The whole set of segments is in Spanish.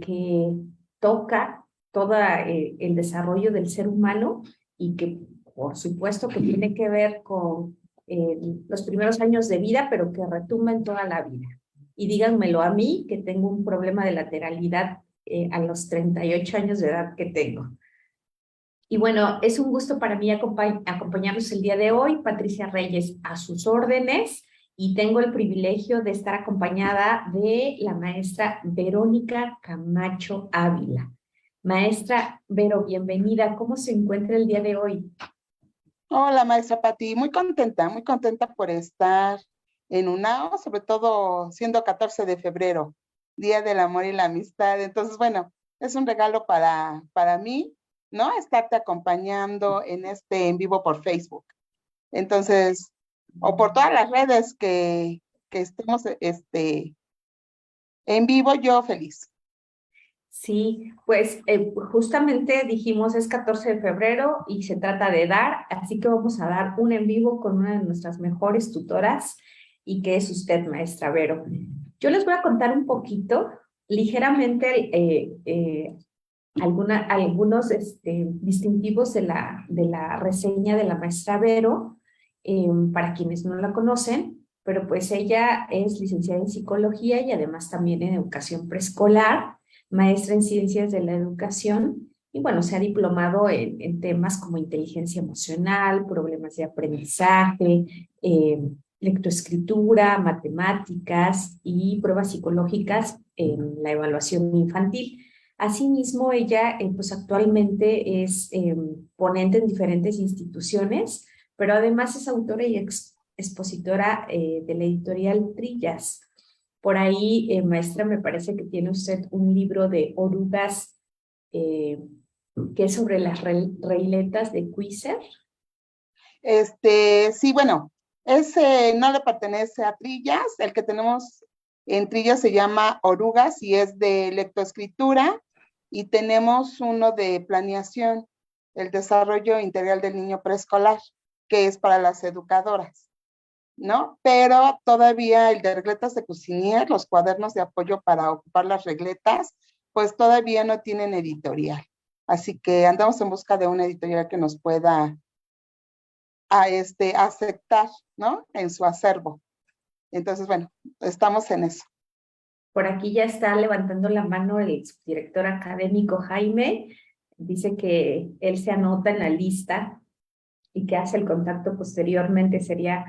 que toca todo el desarrollo del ser humano y que por supuesto que tiene que ver con los primeros años de vida, pero que retumba en toda la vida. Y díganmelo a mí, que tengo un problema de lateralidad a los 38 años de edad que tengo. Y bueno, es un gusto para mí acompañarlos el día de hoy. Patricia Reyes, a sus órdenes, y tengo el privilegio de estar acompañada de la maestra Verónica Camacho Ávila. Maestra Vero, bienvenida. ¿Cómo se encuentra el día de hoy? Hola, maestra Pati, muy contenta por estar en UNAO, sobre todo siendo 14 de febrero, Día del Amor y la Amistad. Entonces, bueno, es un regalo para mí, ¿no? Estarte acompañando en este en vivo por Facebook. Entonces, o por todas las redes que estemos en vivo, yo feliz. Sí, pues justamente dijimos es 14 de febrero y se trata de dar, así que vamos a dar un en vivo con una de nuestras mejores tutoras y que es usted, maestra Vero. Yo les voy a contar un poquito, ligeramente, algunos distintivos de la reseña de la maestra Vero, para quienes no la conocen, pero pues ella es licenciada en psicología y además también en educación preescolar, maestra en ciencias de la educación y bueno, se ha diplomado en temas como inteligencia emocional, problemas de aprendizaje, lectoescritura, matemáticas y pruebas psicológicas en la evaluación infantil. Asimismo, ella pues actualmente es ponente en diferentes instituciones, pero además es autora y expositora de la editorial Trillas. Por ahí, maestra, me parece que tiene usted un libro de orugas eh, que es sobre las reiletas de Cuiser. Sí, bueno, ese no le pertenece a Trillas, el que tenemos en Trillas se llama Orugas y es de lectoescritura, y tenemos uno de planeación, el desarrollo integral del niño preescolar, que es para las educadoras, ¿no? Pero todavía el de regletas de Cusinier, los cuadernos de apoyo para ocupar las regletas, pues todavía no tienen editorial. Así que andamos en busca de una editorial que nos pueda aceptar, ¿no? En su acervo. Entonces, bueno, estamos en eso. Por aquí ya está levantando la mano el subdirector académico Jaime. Dice que él se anota en la lista y que hace el contacto posteriormente. Sería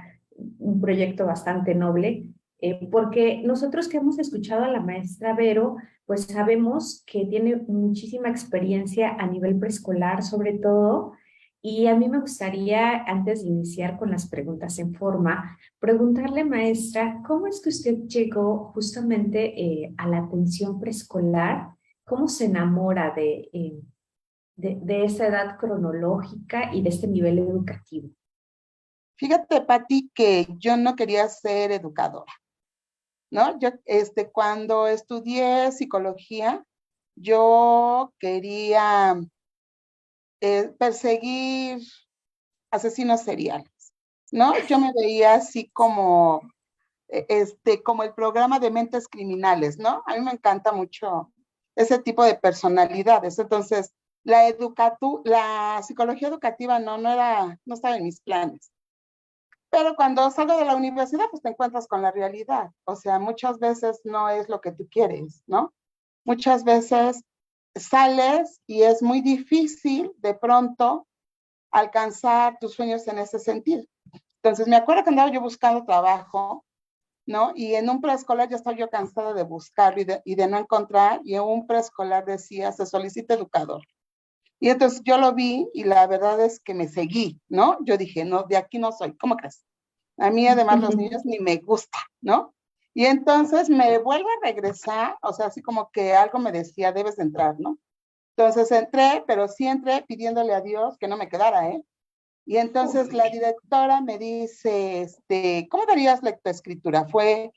un proyecto bastante noble, porque nosotros que hemos escuchado a la maestra Vero, pues sabemos que tiene muchísima experiencia a nivel preescolar, sobre todo, y a mí me gustaría, antes de iniciar con las preguntas en forma, preguntarle, maestra, ¿cómo es que usted llegó justamente a la atención preescolar? ¿Cómo se enamora de esa edad cronológica y de este nivel educativo? Fíjate, Pati, que yo no quería ser educadora, ¿no? Yo, cuando estudié psicología, yo quería perseguir asesinos seriales, ¿no? Yo me veía así como, como el programa de mentes criminales, ¿no? A mí me encanta mucho ese tipo de personalidades. Entonces, la psicología educativa no estaba en mis planes. Pero cuando salgo de la universidad, pues te encuentras con la realidad. O sea, muchas veces no es lo que tú quieres, ¿no? Muchas veces sales y es muy difícil de pronto alcanzar tus sueños en ese sentido. Entonces, me acuerdo que andaba yo buscando trabajo, ¿no? Y en un preescolar ya estaba yo cansada de buscarlo y de no encontrar, y en un preescolar decía, se solicita educador. Y entonces yo lo vi y la verdad es que me seguí, ¿no? Yo dije, no, de aquí no soy, ¿cómo crees? A mí además los niños ni me gusta, ¿no? Y entonces me vuelvo a regresar, o sea, así como que algo me decía, debes de entrar, ¿no? Entonces entré, pero sí entré pidiéndole a Dios que no me quedara, ¿eh? Y entonces la directora me dice, ¿cómo darías lectoescritura? Fue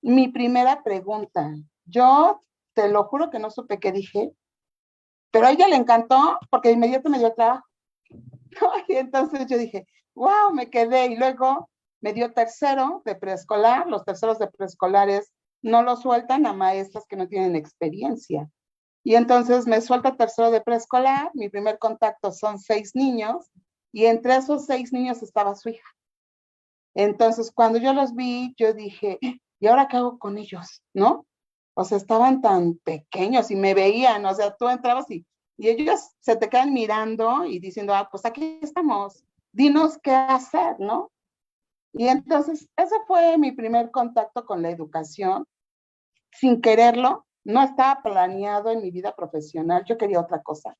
mi primera pregunta. Yo te lo juro que no supe qué dije, pero a ella le encantó porque de inmediato me dio el trabajo. Y entonces yo dije, wow, me quedé. Y luego me dio tercero de preescolar. Los terceros de preescolares no lo sueltan a maestras que no tienen experiencia. Y entonces me suelta tercero de preescolar, mi primer contacto son 6 niños, y entre esos 6 niños estaba su hija. Entonces, cuando yo los vi, yo dije, ¿y ahora qué hago con ellos? ¿No? O sea, estaban tan pequeños y me veían, o sea, tú entrabas y ellos se te quedan mirando y diciendo, ah, pues aquí estamos, dinos qué hacer, ¿no? Y entonces, ese fue mi primer contacto con la educación, sin quererlo, no estaba planeado en mi vida profesional, yo quería otra cosa.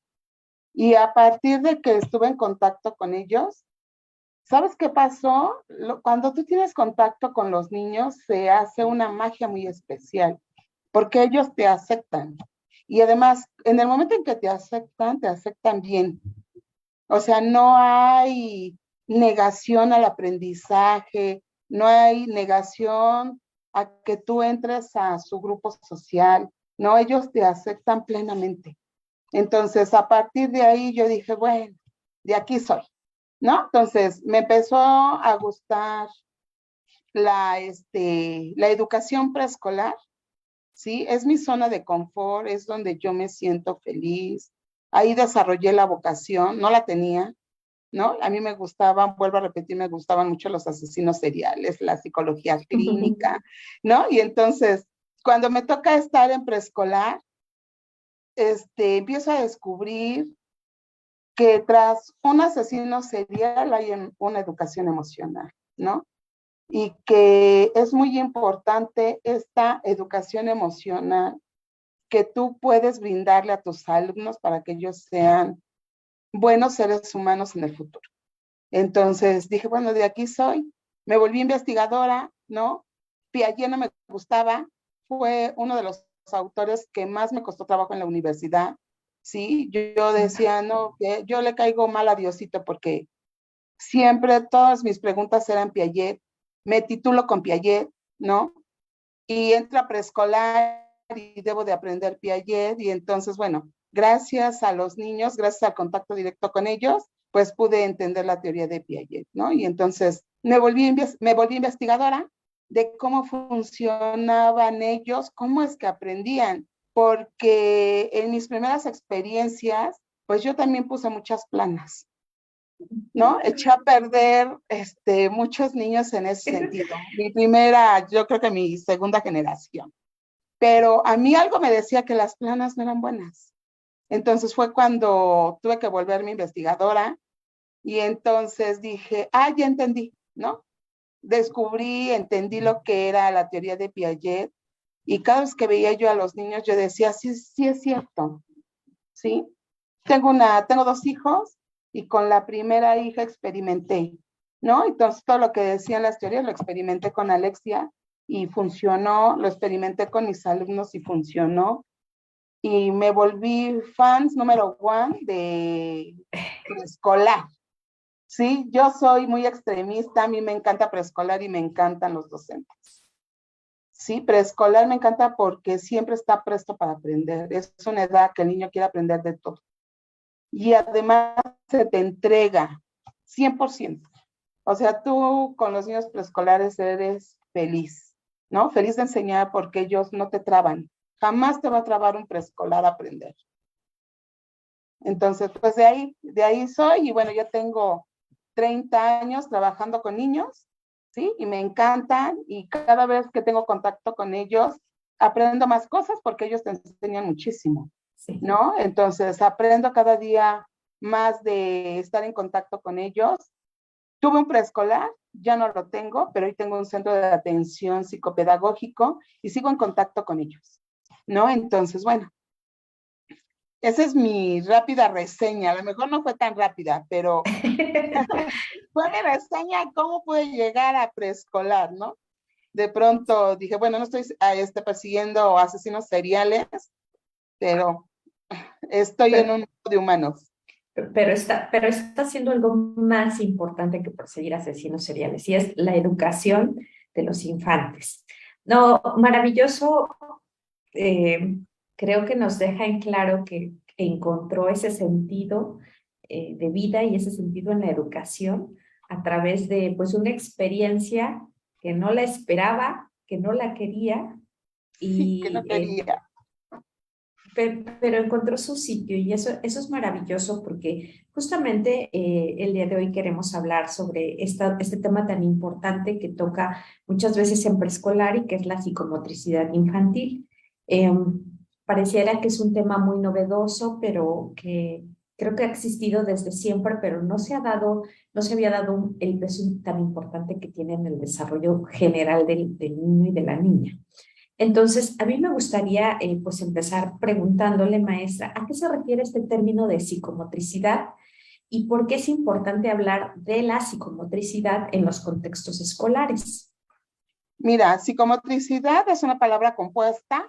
Y a partir de que estuve en contacto con ellos, ¿sabes qué pasó? Cuando tú tienes contacto con los niños, se hace una magia muy especial, porque ellos te aceptan. Y además, en el momento en que te aceptan bien. O sea, no hay negación al aprendizaje, no hay negación a que tú entres a su grupo social, no, ellos te aceptan plenamente. Entonces, a partir de ahí yo dije, bueno, de aquí soy, ¿no? Entonces, me empezó a gustar la educación preescolar, ¿sí? Es mi zona de confort, es donde yo me siento feliz. Ahí desarrollé la vocación, no la tenía, ¿no? A mí me gustaban, vuelvo a repetir, me gustaban mucho los asesinos seriales, la psicología clínica, ¿no? Y entonces, cuando me toca estar en preescolar, empiezo a descubrir que tras un asesino serial hay una educación emocional, ¿no? Y que es muy importante esta educación emocional que tú puedes brindarle a tus alumnos para que ellos sean buenos seres humanos en el futuro. Entonces dije, bueno, de aquí soy. Me volví investigadora, ¿no? Piaget no me gustaba, fue uno de los autores que más me costó trabajo en la universidad, ¿sí? Yo decía, no, que yo le caigo mal a Diosito porque siempre todas mis preguntas eran Piaget, me titulo con Piaget, ¿no? Y entro a preescolar y debo de aprender Piaget y entonces, bueno, gracias a los niños, gracias al contacto directo con ellos, pues pude entender la teoría de Piaget, ¿no? Y entonces me volví investigadora de cómo funcionaban ellos, cómo es que aprendían, porque en mis primeras experiencias, pues yo también puse muchas planas, ¿no? Eché a perder muchos niños en ese sentido. Mi primera, yo creo que mi segunda generación. Pero a mí algo me decía que las planas no eran buenas. Entonces fue cuando tuve que volverme investigadora y entonces dije, ah, ya entendí, ¿no? Descubrí, entendí lo que era la teoría de Piaget y cada vez que veía yo a los niños yo decía, sí, sí es cierto, ¿sí? Tengo 2 hijos y con la primera hija experimenté, ¿no? Entonces todo lo que decían las teorías lo experimenté con Alexia y funcionó, lo experimenté con mis alumnos y funcionó. Y me volví fans número 1 de preescolar. Sí, yo soy muy extremista, a mí me encanta preescolar y me encantan los docentes. Sí, preescolar me encanta porque siempre está presto para aprender. Es una edad que el niño quiere aprender de todo. Y además se te entrega 100%. O sea, tú con los niños preescolares eres feliz, ¿no? Feliz de enseñar porque ellos no te traban. Jamás te va a trabar un preescolar a aprender. Entonces, pues de ahí soy y bueno, yo tengo 30 años trabajando con niños, ¿sí? Y me encantan y cada vez que tengo contacto con ellos, aprendo más cosas porque ellos te enseñan muchísimo, sí. ¿No? Entonces, aprendo cada día más de estar en contacto con ellos. Tuve un preescolar, ya no lo tengo, pero hoy tengo un centro de atención psicopedagógico y sigo en contacto con ellos, ¿no? Entonces, bueno, esa es mi rápida reseña. A lo mejor no fue tan rápida, pero fue mi reseña cómo pude llegar a preescolar, ¿no? De pronto dije, bueno, no estoy persiguiendo asesinos seriales, pero estoy en un mundo de humanos. Pero está haciendo algo más importante que perseguir asesinos seriales, y es la educación de los infantes. No, maravilloso. eh, Creo que nos deja en claro que encontró ese sentido de vida y ese sentido en la educación a través de pues una experiencia que no la esperaba, que no la quería, Sí, que no y quería. pero encontró su sitio y eso es maravilloso porque justamente el día de hoy queremos hablar sobre este tema tan importante que toca muchas veces en preescolar y que es la psicomotricidad infantil. Pareciera que es un tema muy novedoso, pero que creo que ha existido desde siempre, pero no se había dado el peso tan importante que tiene en el desarrollo general del niño y de la niña. Entonces, a mí me gustaría pues empezar preguntándole, maestra, ¿a qué se refiere este término de psicomotricidad y por qué es importante hablar de la psicomotricidad en los contextos escolares? Mira, psicomotricidad es una palabra compuesta,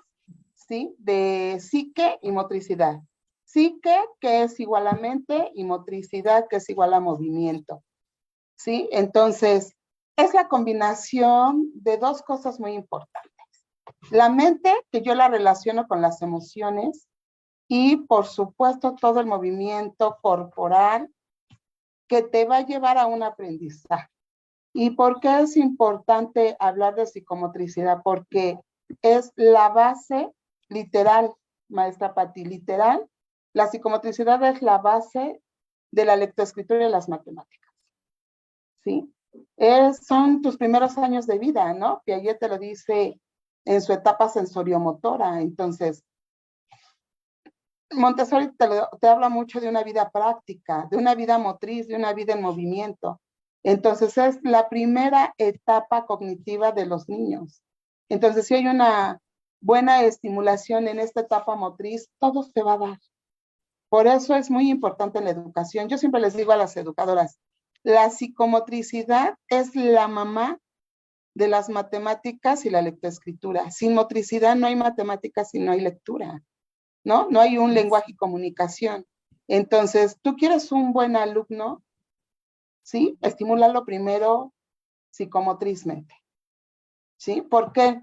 ¿sí? De psique y motricidad. Psique, que es igual a mente, y motricidad, que es igual a movimiento, ¿sí? Entonces, es la combinación de dos cosas muy importantes. La mente, que yo la relaciono con las emociones, y por supuesto todo el movimiento corporal que te va a llevar a un aprendizaje. ¿Y por qué es importante hablar de psicomotricidad? Porque es la base literal, maestra Pati, literal. La psicomotricidad es la base de la lectoescritura y las matemáticas, ¿sí? Son tus primeros años de vida, ¿no? Piaget te lo dice en su etapa sensoriomotora. Entonces, Montessori te habla mucho de una vida práctica, de una vida motriz, de una vida en movimiento. Entonces es la primera etapa cognitiva de los niños. Entonces si hay una buena estimulación en esta etapa motriz, todo se va a dar. Por eso es muy importante la educación. Yo siempre les digo a las educadoras, la psicomotricidad es la mamá de las matemáticas y la lectoescritura. Sin motricidad no hay matemáticas y no hay lectura. ¿No? No hay un lenguaje y comunicación. Entonces, tú quieres un buen alumno, ¿sí? Estimúlalo primero psicomotrizmente, ¿sí? ¿Por qué?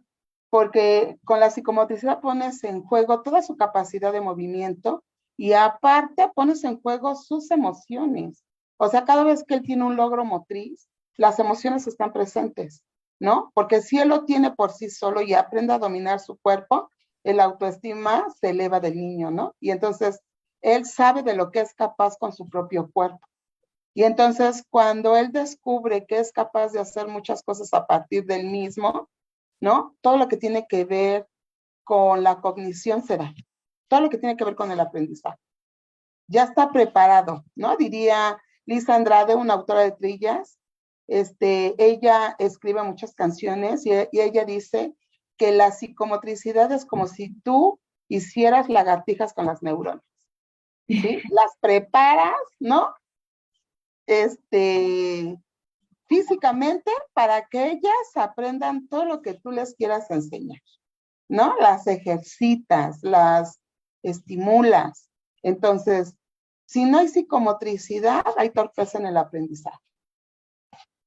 Porque con la psicomotricidad pones en juego toda su capacidad de movimiento y aparte pones en juego sus emociones. O sea, cada vez que él tiene un logro motriz, las emociones están presentes, ¿no? Porque si él lo tiene por sí solo y aprende a dominar su cuerpo, el autoestima se eleva del niño, ¿no? Y entonces él sabe de lo que es capaz con su propio cuerpo. Y entonces cuando él descubre que es capaz de hacer muchas cosas a partir del mismo, ¿no? Todo lo que tiene que ver con la cognición será, todo lo que tiene que ver con el aprendizaje. Ya está preparado, ¿no? Diría Lisa Andrade, una autora de trillas, ella escribe muchas canciones y ella dice que la psicomotricidad es como si tú hicieras lagartijas con las neuronas, ¿sí? Las preparas, ¿no? Físicamente para que ellas aprendan todo lo que tú les quieras enseñar, ¿no? Las ejercitas, las estimulas. Entonces, si no hay psicomotricidad, hay torpeza en el aprendizaje,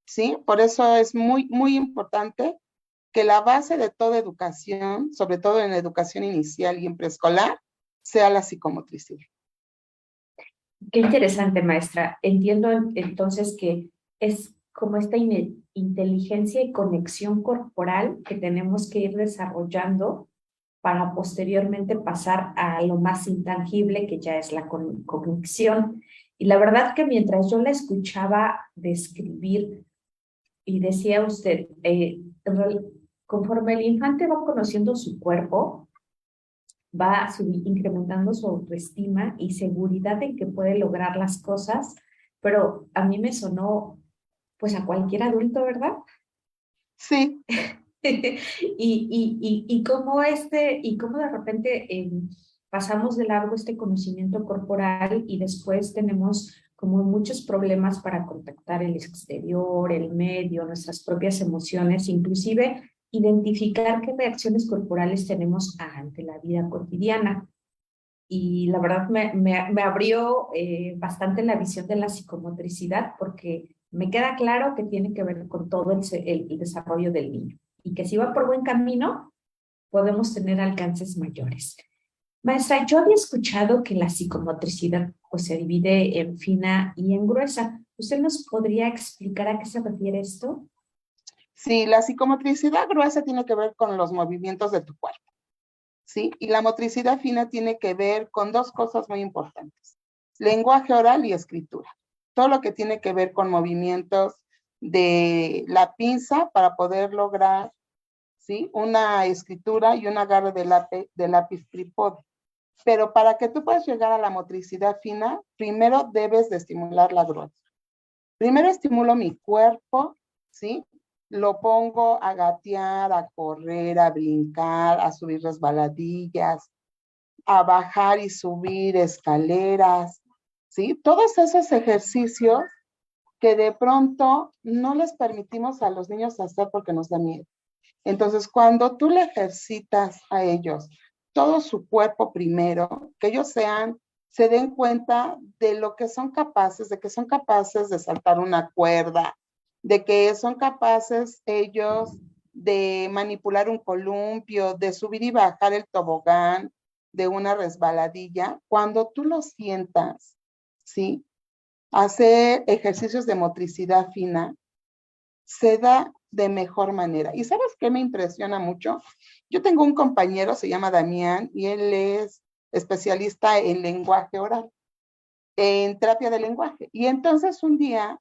¿sí? Por eso es muy, muy importante que la base de toda educación, sobre todo en educación inicial y en preescolar, sea la psicomotricidad. Qué interesante, maestra. Entiendo entonces que es como esta inteligencia y conexión corporal que tenemos que ir desarrollando para posteriormente pasar a lo más intangible que ya es la cognición. Y la verdad que mientras yo la escuchaba describir y decía usted, conforme el infante va conociendo su cuerpo, va incrementando su autoestima y seguridad en que puede lograr las cosas, pero a mí me sonó pues a cualquier adulto, ¿verdad? Sí. Y cómo de repente pasamos de largo este conocimiento corporal y después tenemos como muchos problemas para contactar el exterior, el medio, nuestras propias emociones, inclusive identificar qué reacciones corporales tenemos ante la vida cotidiana. Y la verdad me abrió bastante la visión de la psicomotricidad porque me queda claro que tiene que ver con todo el desarrollo del niño y que si va por buen camino podemos tener alcances mayores. Maestra, yo había escuchado que la psicomotricidad pues, se divide en fina y en gruesa. ¿Usted nos podría explicar a qué se refiere esto? Sí, la psicomotricidad gruesa tiene que ver con los movimientos de tu cuerpo, ¿sí? Y la motricidad fina tiene que ver con dos cosas muy importantes: lenguaje oral y escritura. Todo lo que tiene que ver con movimientos de la pinza para poder lograr, ¿sí?, una escritura y un agarre de lápiz trípode. Pero para que tú puedas llegar a la motricidad fina, primero debes de estimular la gruesa. Primero estimulo mi cuerpo, ¿sí? Lo pongo a gatear, a correr, a brincar, a subir resbaladillas, a bajar y subir escaleras, ¿sí? Todos esos ejercicios que de pronto no les permitimos a los niños hacer porque nos da miedo. Entonces, cuando tú le ejercitas a ellos todo su cuerpo primero, que ellos se den cuenta de lo que son capaces, de que son capaces de saltar una cuerda, de que son capaces ellos de manipular un columpio, de subir y bajar el tobogán, de una resbaladilla. Cuando tú los sientas, ¿sí?, hacer ejercicios de motricidad fina, se da de mejor manera. ¿Y sabes qué me impresiona mucho? Yo tengo un compañero, se llama Damián, y él es especialista en lenguaje oral, en terapia de lenguaje. Y entonces un día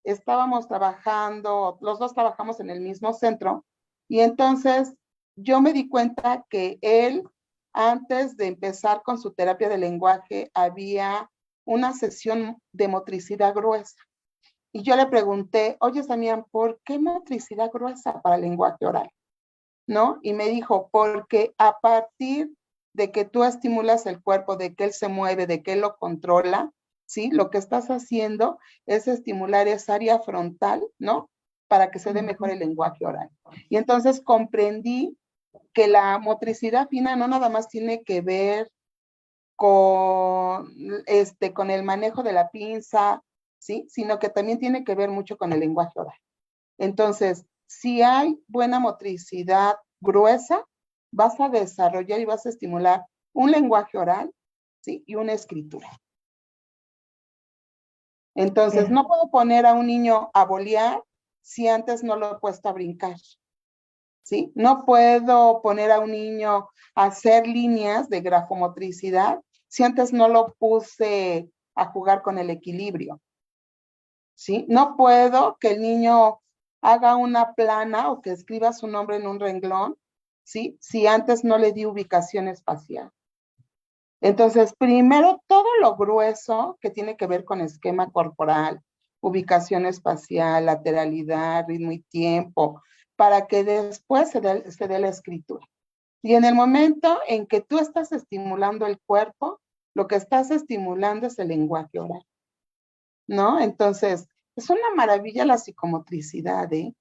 estábamos trabajando, los dos trabajamos en el mismo centro, y entonces yo me di cuenta que él, antes de empezar con su terapia de lenguaje, había una sesión de motricidad gruesa. Y yo le pregunté, oye, Damián, ¿por qué motricidad gruesa para el lenguaje oral? ¿No? Y me dijo, porque a partir de que tú estimulas el cuerpo, de que él se mueve, de que él lo controla, ¿sí? Lo que estás haciendo es estimular esa área frontal, ¿no? Para que se dé mejor el lenguaje oral. Y entonces comprendí que la motricidad fina no nada más tiene que ver con el manejo de la pinza, ¿sí?, sino que también tiene que ver mucho con el lenguaje oral. Entonces, si hay buena motricidad gruesa, vas a desarrollar y vas a estimular un lenguaje oral, ¿sí?, y una escritura. Entonces, no puedo poner a un niño a bolear si antes no lo he puesto a brincar, ¿sí? No puedo poner a un niño a hacer líneas de grafomotricidad si antes no lo puse a jugar con el equilibrio, ¿sí? No puedo que el niño haga una plana o que escriba su nombre en un renglón, ¿sí?, si antes no le di ubicación espacial. Entonces, primero todo lo grueso que tiene que ver con esquema corporal, ubicación espacial, lateralidad, ritmo y tiempo, para que después se dé la escritura. Y en el momento en que tú estás estimulando el cuerpo, lo que estás estimulando es el lenguaje oral, ¿no? Entonces, es una maravilla la psicomotricidad, ¿eh?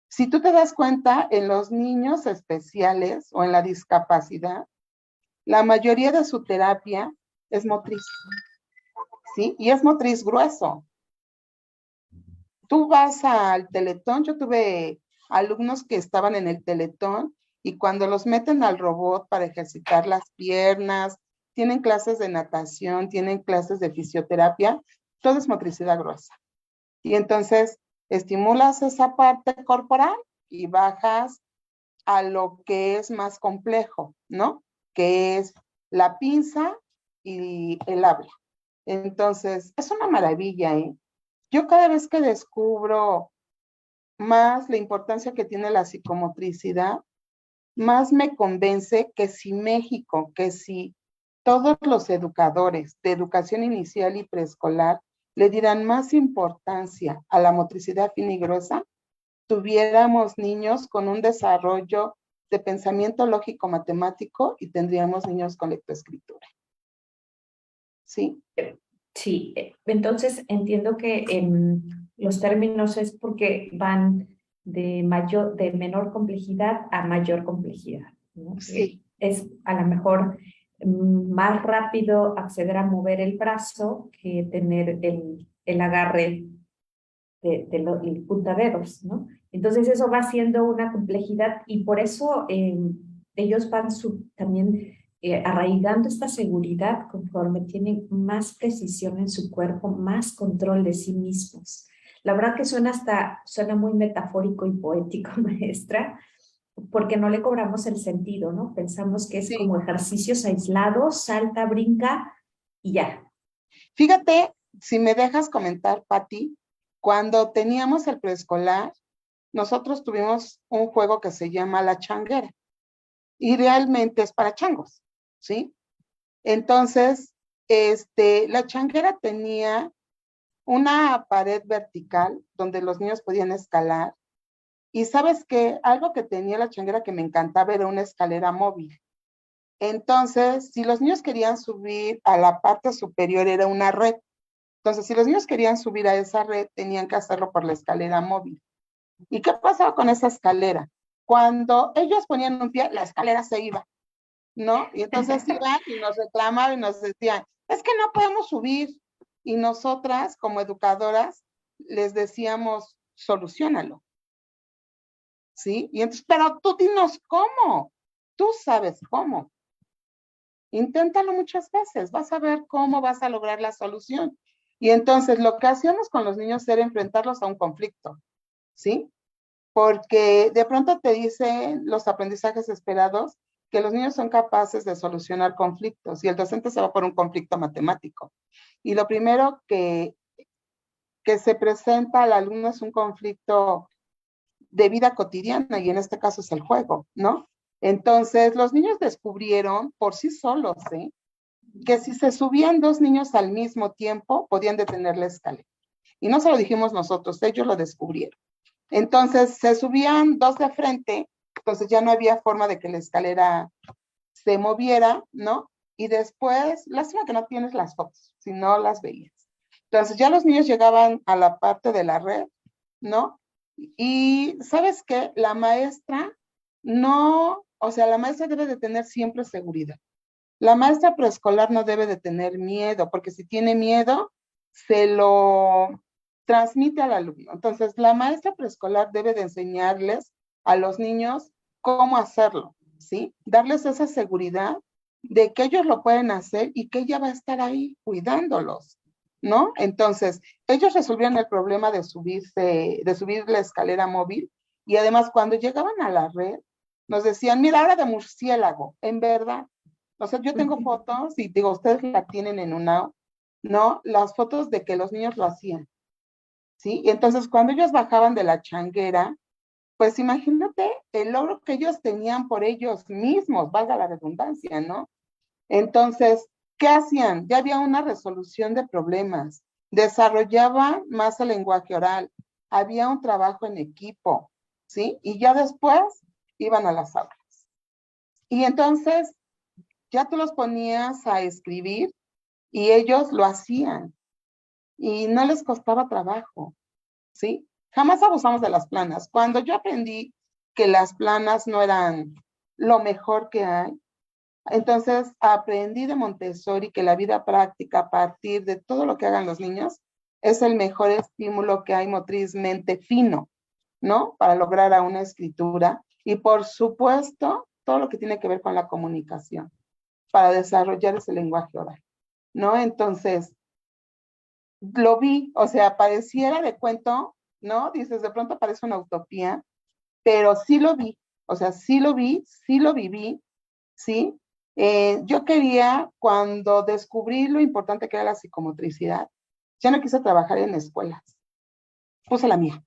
Si tú te das cuenta, en los niños especiales o en la discapacidad, la mayoría de su terapia es motriz, ¿sí? Y es motriz grueso. Tú vas al Teletón, yo tuve alumnos que estaban en el Teletón y cuando los meten al robot para ejercitar las piernas, tienen clases de natación, tienen clases de fisioterapia, todo es motricidad gruesa. Y entonces estimulas esa parte corporal y bajas a lo que es más complejo, ¿no? Que es la pinza y el habla. Entonces, es una maravilla, ¿eh? Yo cada vez que descubro más la importancia que tiene la psicomotricidad, más me convence que si México, que si todos los educadores de educación inicial y preescolar le dieran más importancia a la motricidad fina y gruesa, tuviéramos niños con un desarrollo de pensamiento lógico matemático y tendríamos niños con lectoescritura. ¿Sí? Sí, entonces entiendo que los términos es porque van de menor complejidad a mayor complejidad, ¿no? Sí. Es a lo mejor más rápido acceder a mover el brazo que tener el agarre de los puntaderos, ¿no? Entonces eso va siendo una complejidad y por eso ellos van también arraigando esta seguridad conforme tienen más precisión en su cuerpo, más control de sí mismos. La verdad que suena muy metafórico y poético, maestra, porque no le cobramos el sentido, ¿no? Pensamos que es Sí, como ejercicios aislados, salta, brinca y ya. fíjate, si me dejas comentar, Pati, cuando teníamos el preescolar, nosotros tuvimos un juego que se llama La Changuera y realmente es para changos, ¿sí? Entonces, la changuera tenía una pared vertical donde los niños podían escalar. Y sabes qué, algo que tenía la changuera que me encantaba era una escalera móvil. Entonces, si los niños querían subir a la parte superior, era una red. Entonces, si los niños querían subir a esa red, tenían que hacerlo por la escalera móvil. ¿Y qué pasaba con esa escalera? Cuando ellos ponían un pie, la escalera se iba, ¿no? Y entonces iban y nos reclamaban y nos decían, es que no podemos subir. Y nosotras, como educadoras, les decíamos, solucionalo, ¿sí? Y entonces, pero tú dinos cómo, tú sabes cómo. Inténtalo muchas veces, vas a ver cómo vas a lograr la solución. Y entonces lo que hacíamos con los niños era enfrentarlos a un conflicto, ¿sí? Porque de pronto te dicen los aprendizajes esperados que los niños son capaces de solucionar conflictos y el docente se va por un conflicto matemático. Y lo primero que se presenta al alumno es un conflicto de vida cotidiana y en este caso es el juego, ¿no? Entonces los niños descubrieron por sí solos, ¿eh? Que si se subían dos niños al mismo tiempo podían detener la escalera. Y no se lo dijimos nosotros, ellos lo descubrieron. Entonces se subían dos de frente, entonces ya no había forma de que la escalera se moviera, ¿no? Y después, lástima que no tienes las fotos, si no las veías. Entonces ya los niños llegaban a la parte de la red, ¿no? Y sabes qué, la maestra no, o sea, la maestra debe de tener siempre seguridad. La maestra preescolar no debe de tener miedo, porque si tiene miedo, se lo transmite al alumno. Entonces, la maestra preescolar debe de enseñarles a los niños cómo hacerlo, ¿sí? Darles esa seguridad de que ellos lo pueden hacer y que ella va a estar ahí cuidándolos, ¿no? Entonces, ellos resolvían el problema de subir la escalera móvil y además cuando llegaban a la red, nos decían, mira, ahora de murciélago, en verdad. O sea, yo tengo fotos y digo, ustedes la tienen en una, ¿no? Las fotos de que los niños lo hacían, ¿sí? Y entonces cuando ellos bajaban de la changuera, pues imagínate el logro que ellos tenían por ellos mismos, valga la redundancia, ¿no? Entonces, ¿qué hacían? Ya había una resolución de problemas, desarrollaban más el lenguaje oral, había un trabajo en equipo, ¿sí? Y ya después iban a las aulas. Y entonces ya tú los ponías a escribir y ellos lo hacían y no les costaba trabajo, ¿sí? Jamás abusamos de las planas. Cuando yo aprendí que las planas no eran lo mejor que hay, entonces aprendí de Montessori que la vida práctica a partir de todo lo que hagan los niños es el mejor estímulo que hay motrizmente fino, ¿no? Para lograr a una escritura y por supuesto todo lo que tiene que ver con la comunicación para desarrollar ese lenguaje oral, ¿no? Entonces, lo vi, o sea, pareciera de cuento, ¿no? Dices, de pronto parece una utopía, pero sí lo vi, o sea, sí lo vi, sí lo viví, ¿sí? Yo quería, cuando descubrí lo importante que era la psicomotricidad, ya no quise trabajar en escuelas, puse la mía.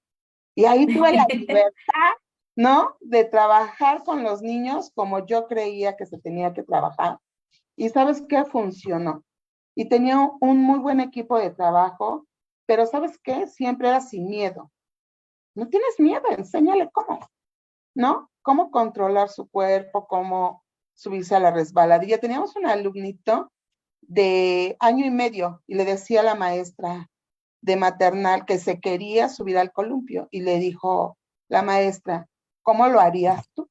Y ahí tuve la libertad, ¿no? De trabajar con los niños como yo creía que se tenía que trabajar. Y sabes qué funcionó. Y tenía un muy buen equipo de trabajo, pero ¿sabes qué? Siempre era sin miedo. No tienes miedo, enséñale cómo, ¿no? Cómo controlar su cuerpo, cómo subirse a la resbaladilla. Teníamos un alumnito de año y medio y le decía a la maestra de maternal que se quería subir al columpio y le dijo la maestra, ¿cómo lo harías tú?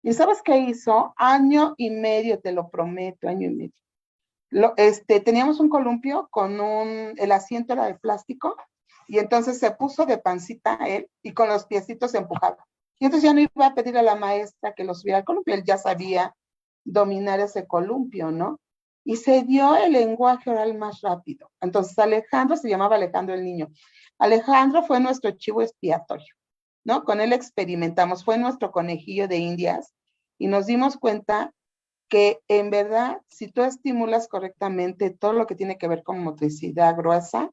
¿Y sabes qué hizo? Año y medio, te lo prometo, año y medio. Teníamos un columpio con el asiento era de plástico y entonces se puso de pancita él y con los piecitos se empujaba. Y entonces ya no iba a pedir a la maestra que lo subiera al columpio, él ya sabía dominar ese columpio, ¿no? y se dio el lenguaje oral más rápido. Entonces Alejandro, se llamaba Alejandro el niño. Alejandro fue nuestro chivo expiatorio, ¿no? Con él experimentamos, fue nuestro conejillo de Indias y nos dimos cuenta que en verdad, si tú estimulas correctamente todo lo que tiene que ver con motricidad gruesa,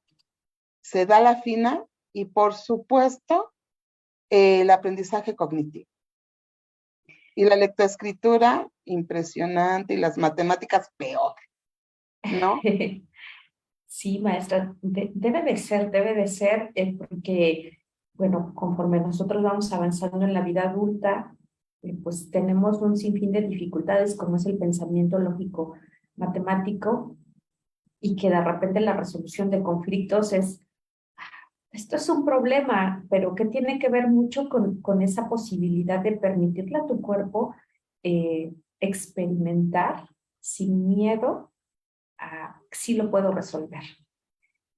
se da la fina y por supuesto el aprendizaje cognitivo. Y la lectoescritura, impresionante, y las matemáticas, peor, ¿no? Sí, maestra, debe de ser, porque, bueno, conforme nosotros vamos avanzando en la vida adulta, pues tenemos un sinfín de dificultades, como es el pensamiento lógico matemático, y que de repente la resolución de conflictos es, esto es un problema, pero que tiene que ver mucho con esa posibilidad de permitirle a tu cuerpo experimentar sin miedo a si lo puedo resolver.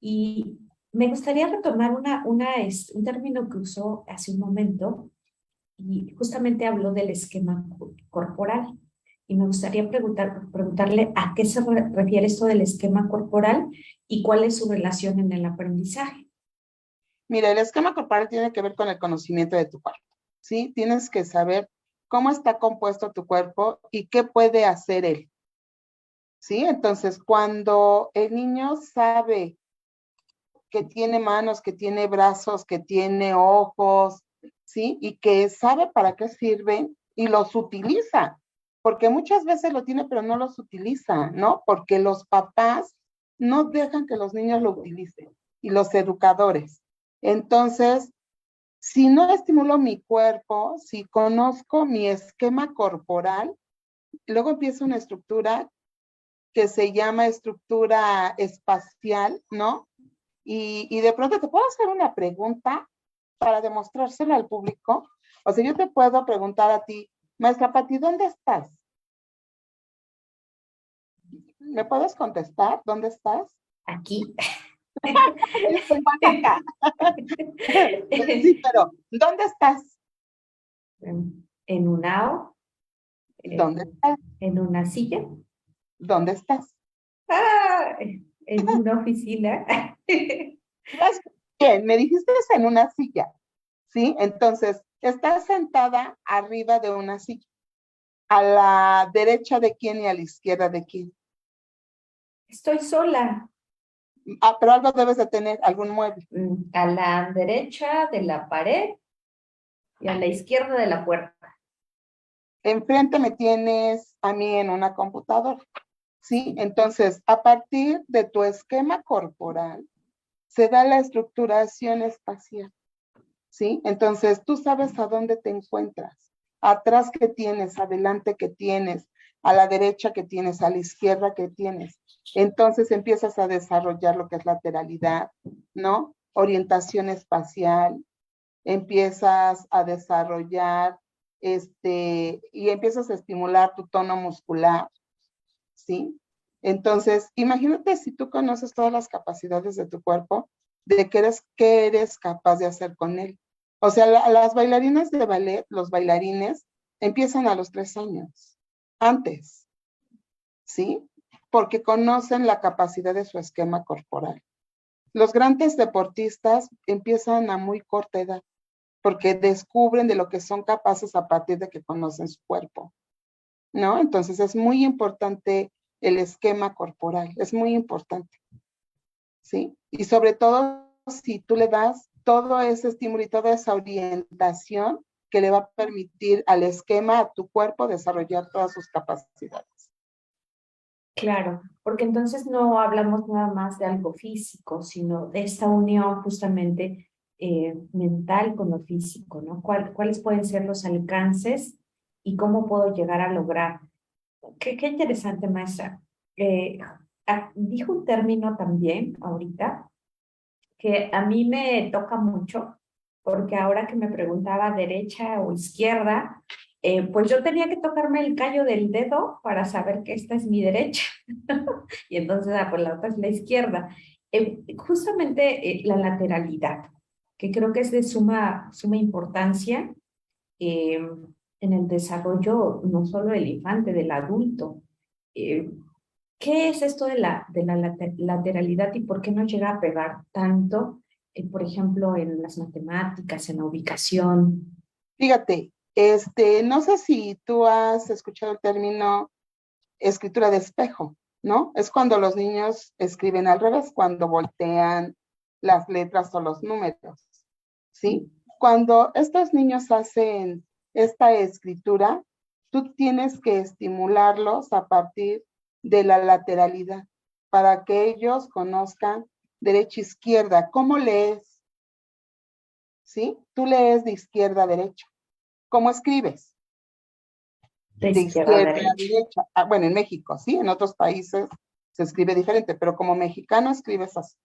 Y me gustaría retomar un término que usó hace un momento, y justamente habló del esquema corporal. Y me gustaría preguntarle a qué se refiere esto del esquema corporal y cuál es su relación en el aprendizaje. Mira, el esquema corporal tiene que ver con el conocimiento de tu cuerpo, ¿sí? Tienes que saber cómo está compuesto tu cuerpo y qué puede hacer él, ¿sí? Entonces, cuando el niño sabe que tiene manos, que tiene brazos, que tiene ojos, ¿sí? Y que sabe para qué sirven y los utiliza, porque muchas veces lo tiene, pero no los utiliza, ¿no? Porque los papás no dejan que los niños lo utilicen y los educadores. Entonces, si no estimulo mi cuerpo, si conozco mi esquema corporal, luego empieza una estructura que se llama estructura espacial, ¿no? Y de pronto te puedo hacer una pregunta para demostrárselo al público. O sea, yo te puedo preguntar a ti, maestra Pati, ¿dónde estás? ¿Me puedes contestar? ¿Dónde estás? Aquí. Estoy en Oaxaca. Sí, pero ¿dónde estás? En una O, ¿Dónde estás? en una silla. ¿Dónde estás? ¡Ah! En una oficina. Bien, me dijiste en una silla, ¿sí? Entonces, estás sentada arriba de una silla. ¿A la derecha de quién y a la izquierda de quién? Estoy sola. Ah, pero algo debes de tener, algún mueble. A la derecha de la pared y a la izquierda de la puerta. Enfrente me tienes a mí en una computadora, ¿sí? Entonces, a partir de tu esquema corporal, se da la estructuración espacial, ¿sí? Entonces, tú sabes a dónde te encuentras, atrás que tienes, adelante que tienes, a la derecha que tienes, a la izquierda que tienes. Entonces empiezas a desarrollar lo que es lateralidad, ¿no? Orientación espacial, empiezas a desarrollar y empiezas a estimular tu tono muscular, ¿sí? Entonces, imagínate si tú conoces todas las capacidades de tu cuerpo, de qué eres capaz de hacer con él. O sea, las bailarinas de ballet, los bailarines, empiezan a los 3 años, antes, ¿sí? Porque conocen la capacidad de su esquema corporal. Los grandes deportistas empiezan a muy corta edad, porque descubren de lo que son capaces a partir de que conocen su cuerpo, ¿no? Entonces es muy importante el esquema corporal, es muy importante, ¿sí? Y sobre todo si tú le das todo ese estímulo y toda esa orientación que le va a permitir al esquema, a tu cuerpo, desarrollar todas sus capacidades. Claro, porque entonces no hablamos nada más de algo físico, sino de esta unión justamente mental con lo físico, ¿no? ¿Cuáles pueden ser los alcances y cómo puedo llegar a lograr? Qué interesante, maestra. Dijo un término también ahorita que a mí me toca mucho, porque ahora que me preguntaba derecha o izquierda, pues yo tenía que tocarme el callo del dedo para saber que esta es mi derecha. Y entonces, pues la otra es la izquierda. Justamente la lateralidad, que creo que es de suma importancia eh, en el desarrollo no solo del infante, del adulto. Eh, ¿Qué es esto de la lateralidad y por qué no llega a pegar tanto, por ejemplo, en las matemáticas, en la ubicación? Fíjate, no sé si tú has escuchado el término escritura de espejo, ¿no? Es cuando los niños escriben al revés, cuando voltean las letras o los números, ¿sí? Cuando estos niños hacen esta escritura, tú tienes que estimularlos a partir de la lateralidad para que ellos conozcan derecha, izquierda. ¿Cómo lees? ¿Sí? Tú lees de izquierda a derecha. ¿Cómo escribes? De De izquierda a izquierda a derecha. derecha. Ah, bueno, en México, sí, en otros países se escribe diferente, pero como mexicano escribes así.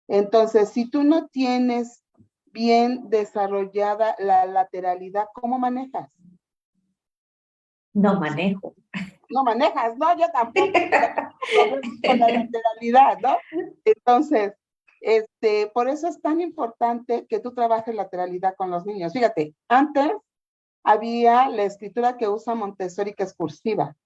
Entonces, si tú no tienes bien desarrollada la lateralidad, ¿cómo manejas? No manejo. No manejas, no, yo tampoco, pero tengo problemas con la lateralidad, ¿no? Entonces, por eso es tan importante que tú trabajes lateralidad con los niños. Fíjate, antes había la escritura que usa Montessori, que es cursiva.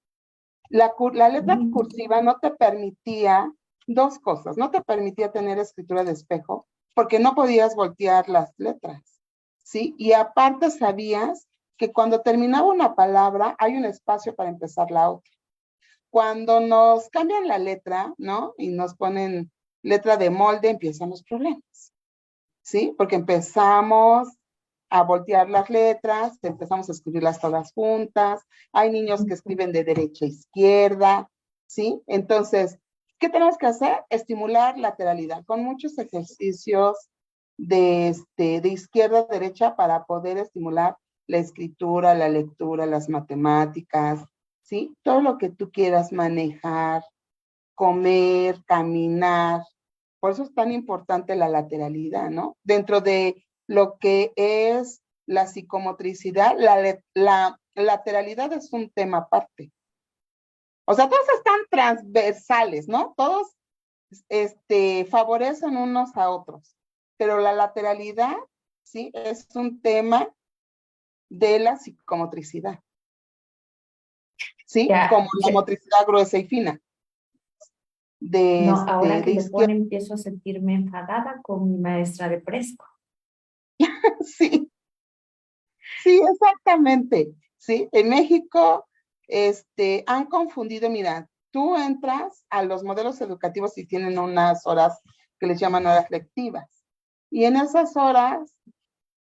La letra cursiva no te permitía dos cosas, no te permitía tener escritura de espejo porque no podías voltear las letras, ¿sí? Y aparte sabías que cuando terminaba una palabra hay un espacio para empezar la otra. Cuando nos cambian la letra, ¿no? Y nos ponen letra de molde, empiezan los problemas, ¿sí? Porque empezamos a voltear las letras, empezamos a escribirlas todas juntas, hay niños que escriben de derecha a izquierda, ¿sí? Entonces, ¿qué tenemos que hacer? Estimular lateralidad con muchos ejercicios de izquierda a derecha para poder estimular la escritura, la lectura, las matemáticas, ¿sí? Todo lo que tú quieras manejar, comer, caminar. Por eso es tan importante la lateralidad, ¿no? Dentro de lo que es la psicomotricidad, la lateralidad es un tema aparte. O sea, todos están transversales, ¿no? Todos favorecen unos a otros. Pero la lateralidad, sí, es un tema de la psicomotricidad, ¿sí? Ya, Como la motricidad gruesa y fina. no, ahora que De lo izquierda, pone empiezo a sentirme enfadada con mi maestra de preescolar. sí. Sí, exactamente. Sí, en México, han confundido, mira, tú entras a los modelos educativos y tienen unas horas que les llaman horas lectivas. Y en esas horas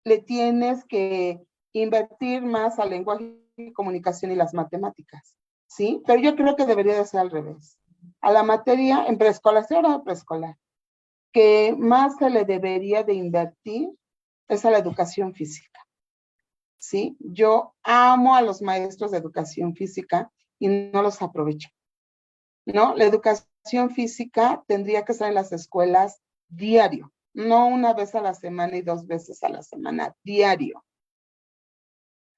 le tienes que invertir más al lenguaje y comunicación y las matemáticas, ¿sí? Pero yo creo que debería de ser al revés. A la materia en preescolar, estoy hablando de preescolar, que más se le debería de invertir es a la educación física. ¿Sí? Yo amo a los maestros de educación física y no los aprovecho, ¿no? La educación física tendría que estar en las escuelas diario, no una vez a la semana y 2 veces a la semana, diario,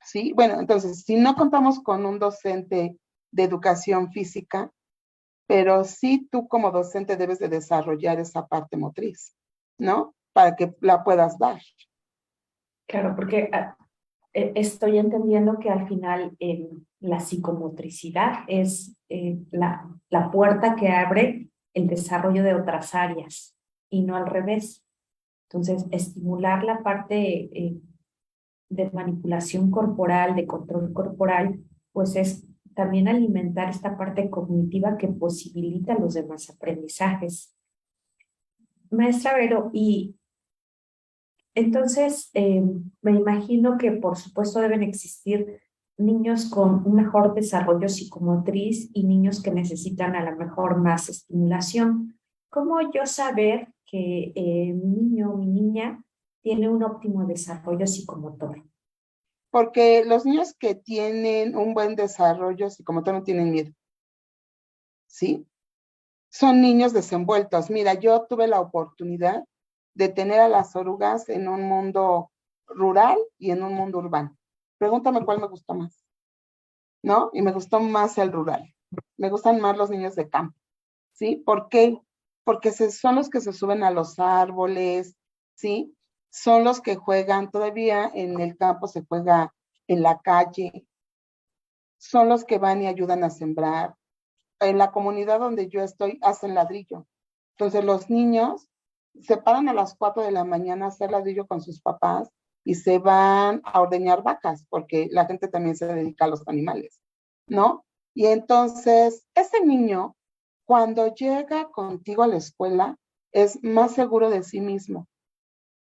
¿sí? Bueno, entonces, si no contamos con un docente de educación física, pero sí tú como docente debes de desarrollar esa parte motriz, ¿no? Para que la puedas dar. Claro, porque estoy entendiendo que al final la psicomotricidad es la puerta que abre el desarrollo de otras áreas y no al revés. Entonces, estimular la parte de manipulación corporal, de control corporal, pues es también alimentar esta parte cognitiva que posibilita los demás aprendizajes. Maestra Vero, y entonces, me imagino que por supuesto deben existir niños con un mejor desarrollo psicomotriz y niños que necesitan a lo mejor más estimulación. ¿Cómo yo saber que mi niño o mi niña tiene un óptimo desarrollo psicomotor? Porque los niños que tienen un buen desarrollo psicomotor no tienen miedo, ¿sí? Son niños desenvueltos. Mira, yo tuve la oportunidad de tener a las orugas en un mundo rural y en un mundo urbano. Pregúntame cuál me gustó más, ¿no? Y me gustó más el rural. Me gustan más los niños de campo, ¿sí? ¿Por qué? Porque son los que se suben a los árboles, ¿sí? Son los que juegan, todavía en el campo se juega en la calle, son los que van y ayudan a sembrar. en la comunidad donde yo estoy hacen ladrillo. Entonces los niños se paran a las 4 de la mañana a hacer ladrillo con sus papás y se van a ordeñar vacas, porque la gente también se dedica a los animales, ¿no? Y entonces ese niño, cuando llega contigo a la escuela, es más seguro de sí mismo.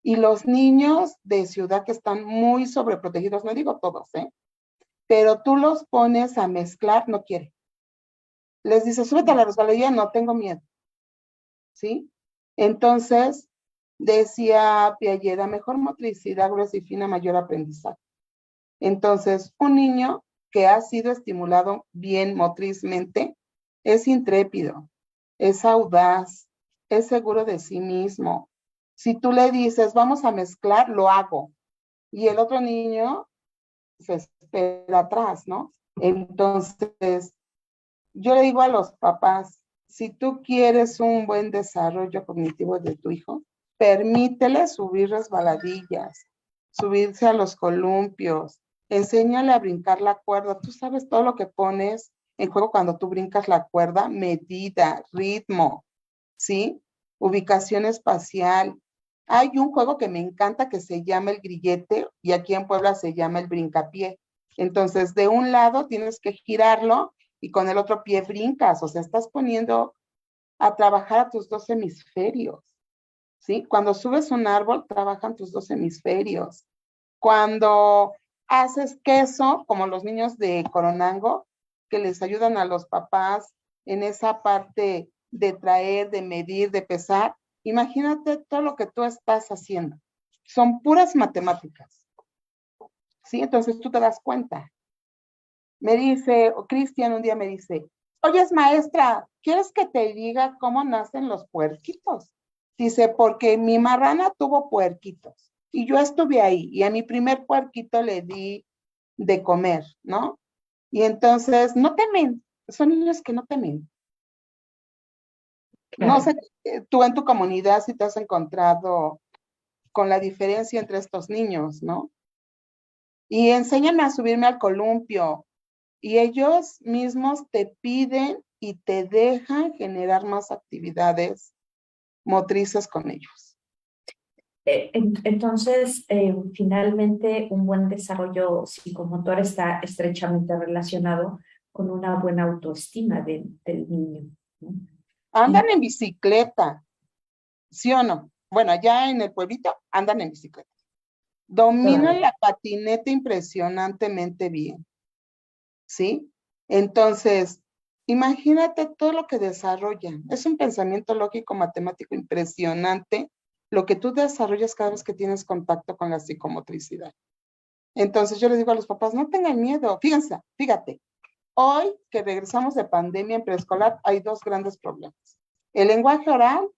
Y los niños de ciudad que están muy sobreprotegidos, no digo todos, pero tú los pones a mezclar, no quieren. Les dices, súbete a la resbaladilla, no tengo miedo, ¿sí? Entonces, decía Piaget, a mejor motricidad gruesa y fina, mayor aprendizaje. Entonces, un niño que ha sido estimulado bien motrizmente es intrépido, es audaz, es seguro de sí mismo. Si tú le dices, vamos a mezclar, lo hago. Y el otro niño se espera atrás, ¿no? Entonces, yo le digo a los papás, si tú quieres un buen desarrollo cognitivo de tu hijo, permítele subir resbaladillas, subirse a los columpios, enséñale a brincar la cuerda. Tú sabes todo lo que pones en juego cuando tú brincas la cuerda, medida, ritmo, ¿sí? Ubicación espacial. Hay un juego que me encanta que se llama el grillete y aquí en Puebla se llama el brincapié. Entonces, de un lado tienes que girarlo y con el otro pie brincas, o sea, estás poniendo a trabajar a tus dos hemisferios, ¿sí? Cuando subes un árbol, trabajan tus dos hemisferios. Cuando haces queso, como los niños de Coronango, que les ayudan a los papás en esa parte de traer, de medir, de pesar, imagínate todo lo que tú estás haciendo. Son puras matemáticas, ¿sí? Entonces tú te das cuenta. Me dice, o Cristian un día me dice, oye, maestra, ¿quieres que te diga cómo nacen los puerquitos? Dice, porque mi marrana tuvo puerquitos y yo estuve ahí y a mi primer puerquito le di de comer, ¿no? Y entonces no temen, son niños que no temen. No Claro. sé, tú en tu comunidad si te has encontrado con la diferencia entre estos niños, ¿no? Y enséñame a subirme al columpio, y ellos mismos te piden y te dejan generar más actividades motrices con ellos. Entonces, finalmente, un buen desarrollo psicomotor está estrechamente relacionado con una buena autoestima del niño, ¿no? Y Andan en bicicleta, ¿sí o no? Bueno, allá en el pueblito andan en bicicleta. Dominan todavía. la patineta impresionantemente bien, ¿sí? Entonces, imagínate todo lo que desarrollan. Es un pensamiento lógico matemático impresionante lo que tú desarrollas cada vez que tienes contacto con la psicomotricidad. Entonces yo les digo a los papás, no tengan miedo, fíjense, fíjate, hoy que regresamos de pandemia en preescolar hay dos grandes problemas, el lenguaje oral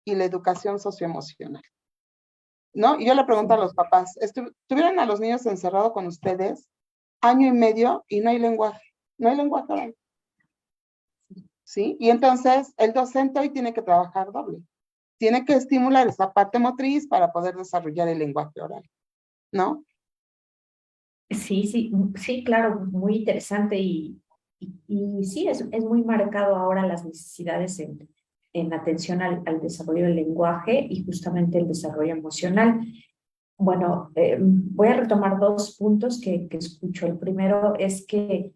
y la educación socioemocional, ¿no? Y yo le pregunto a Sí. los papás, ¿tuvieron a los niños encerrados con ustedes año y medio y no hay lenguaje oral, ¿sí? Y entonces el docente hoy tiene que trabajar doble, tiene que estimular esa parte motriz para poder desarrollar el lenguaje oral, ¿no? Sí, sí, sí, claro, muy interesante y sí, es muy marcado ahora las necesidades en atención al desarrollo del lenguaje y justamente el desarrollo emocional. Bueno, voy a retomar dos puntos que escucho. El primero es que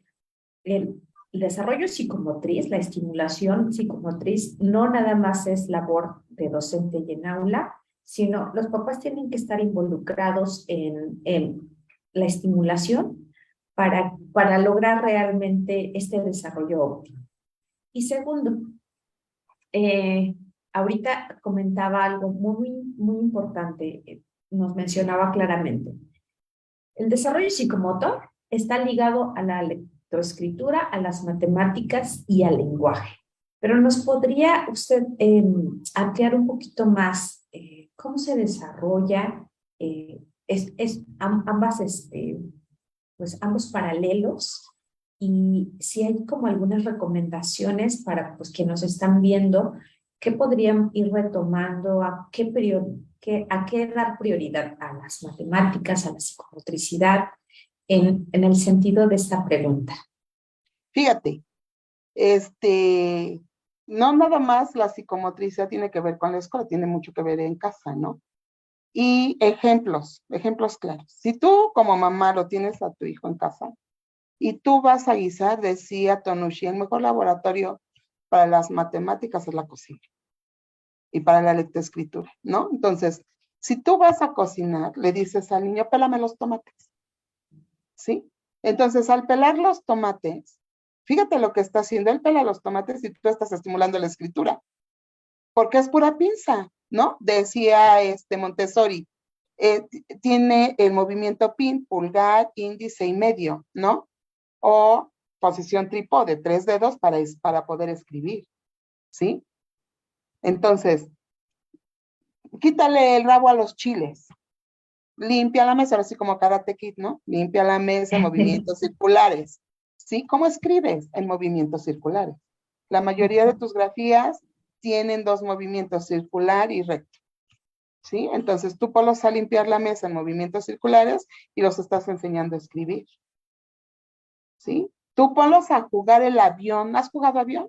el desarrollo psicomotriz, la estimulación psicomotriz, no nada más es labor de docente y en aula, sino los papás tienen que estar involucrados en la estimulación para lograr realmente este desarrollo óptimo. Y segundo, eh, ahorita comentaba algo muy, muy importante, nos mencionaba claramente. El desarrollo psicomotor está ligado a la lectoescritura, a las matemáticas y al lenguaje. Pero nos podría usted ampliar un poquito más cómo se desarrolla ambas, pues ambos paralelos y si hay como algunas recomendaciones para pues, que nos están viendo, ¿qué podrían ir retomando? ¿A qué dar prioridad? ¿A las matemáticas, a la psicomotricidad? En el sentido de esta pregunta. Fíjate. No nada más la psicomotricidad tiene que ver con la escuela, tiene mucho que ver en casa, ¿no? Y ejemplos claros. Si tú como mamá lo tienes a tu hijo en casa y tú vas a guisar, decía Tonushi, el mejor laboratorio para las matemáticas es la cocina y para la lectoescritura, ¿no? Entonces, si tú vas a cocinar, le dices al niño, pélame los tomates, ¿sí? Entonces, al pelar los tomates, fíjate lo que está haciendo, él pela los tomates y tú estás estimulando la escritura, porque es pura pinza, ¿no? Decía Montessori, tiene el movimiento pin, pulgar, índice y medio, ¿no? O posición trípode, 3 dedos para poder escribir, ¿sí? Entonces, quítale el rabo a los chiles, limpia la mesa, así como Karate Kid, ¿no? Limpia la mesa en movimientos circulares, ¿sí? ¿Cómo escribes? En movimientos circulares. La mayoría de tus grafías tienen 2 movimientos, circular y recto, ¿sí? Entonces tú ponlos a limpiar la mesa en movimientos circulares y los estás enseñando a escribir, ¿sí? Tú ponlos a jugar el avión. ¿Has jugado avión?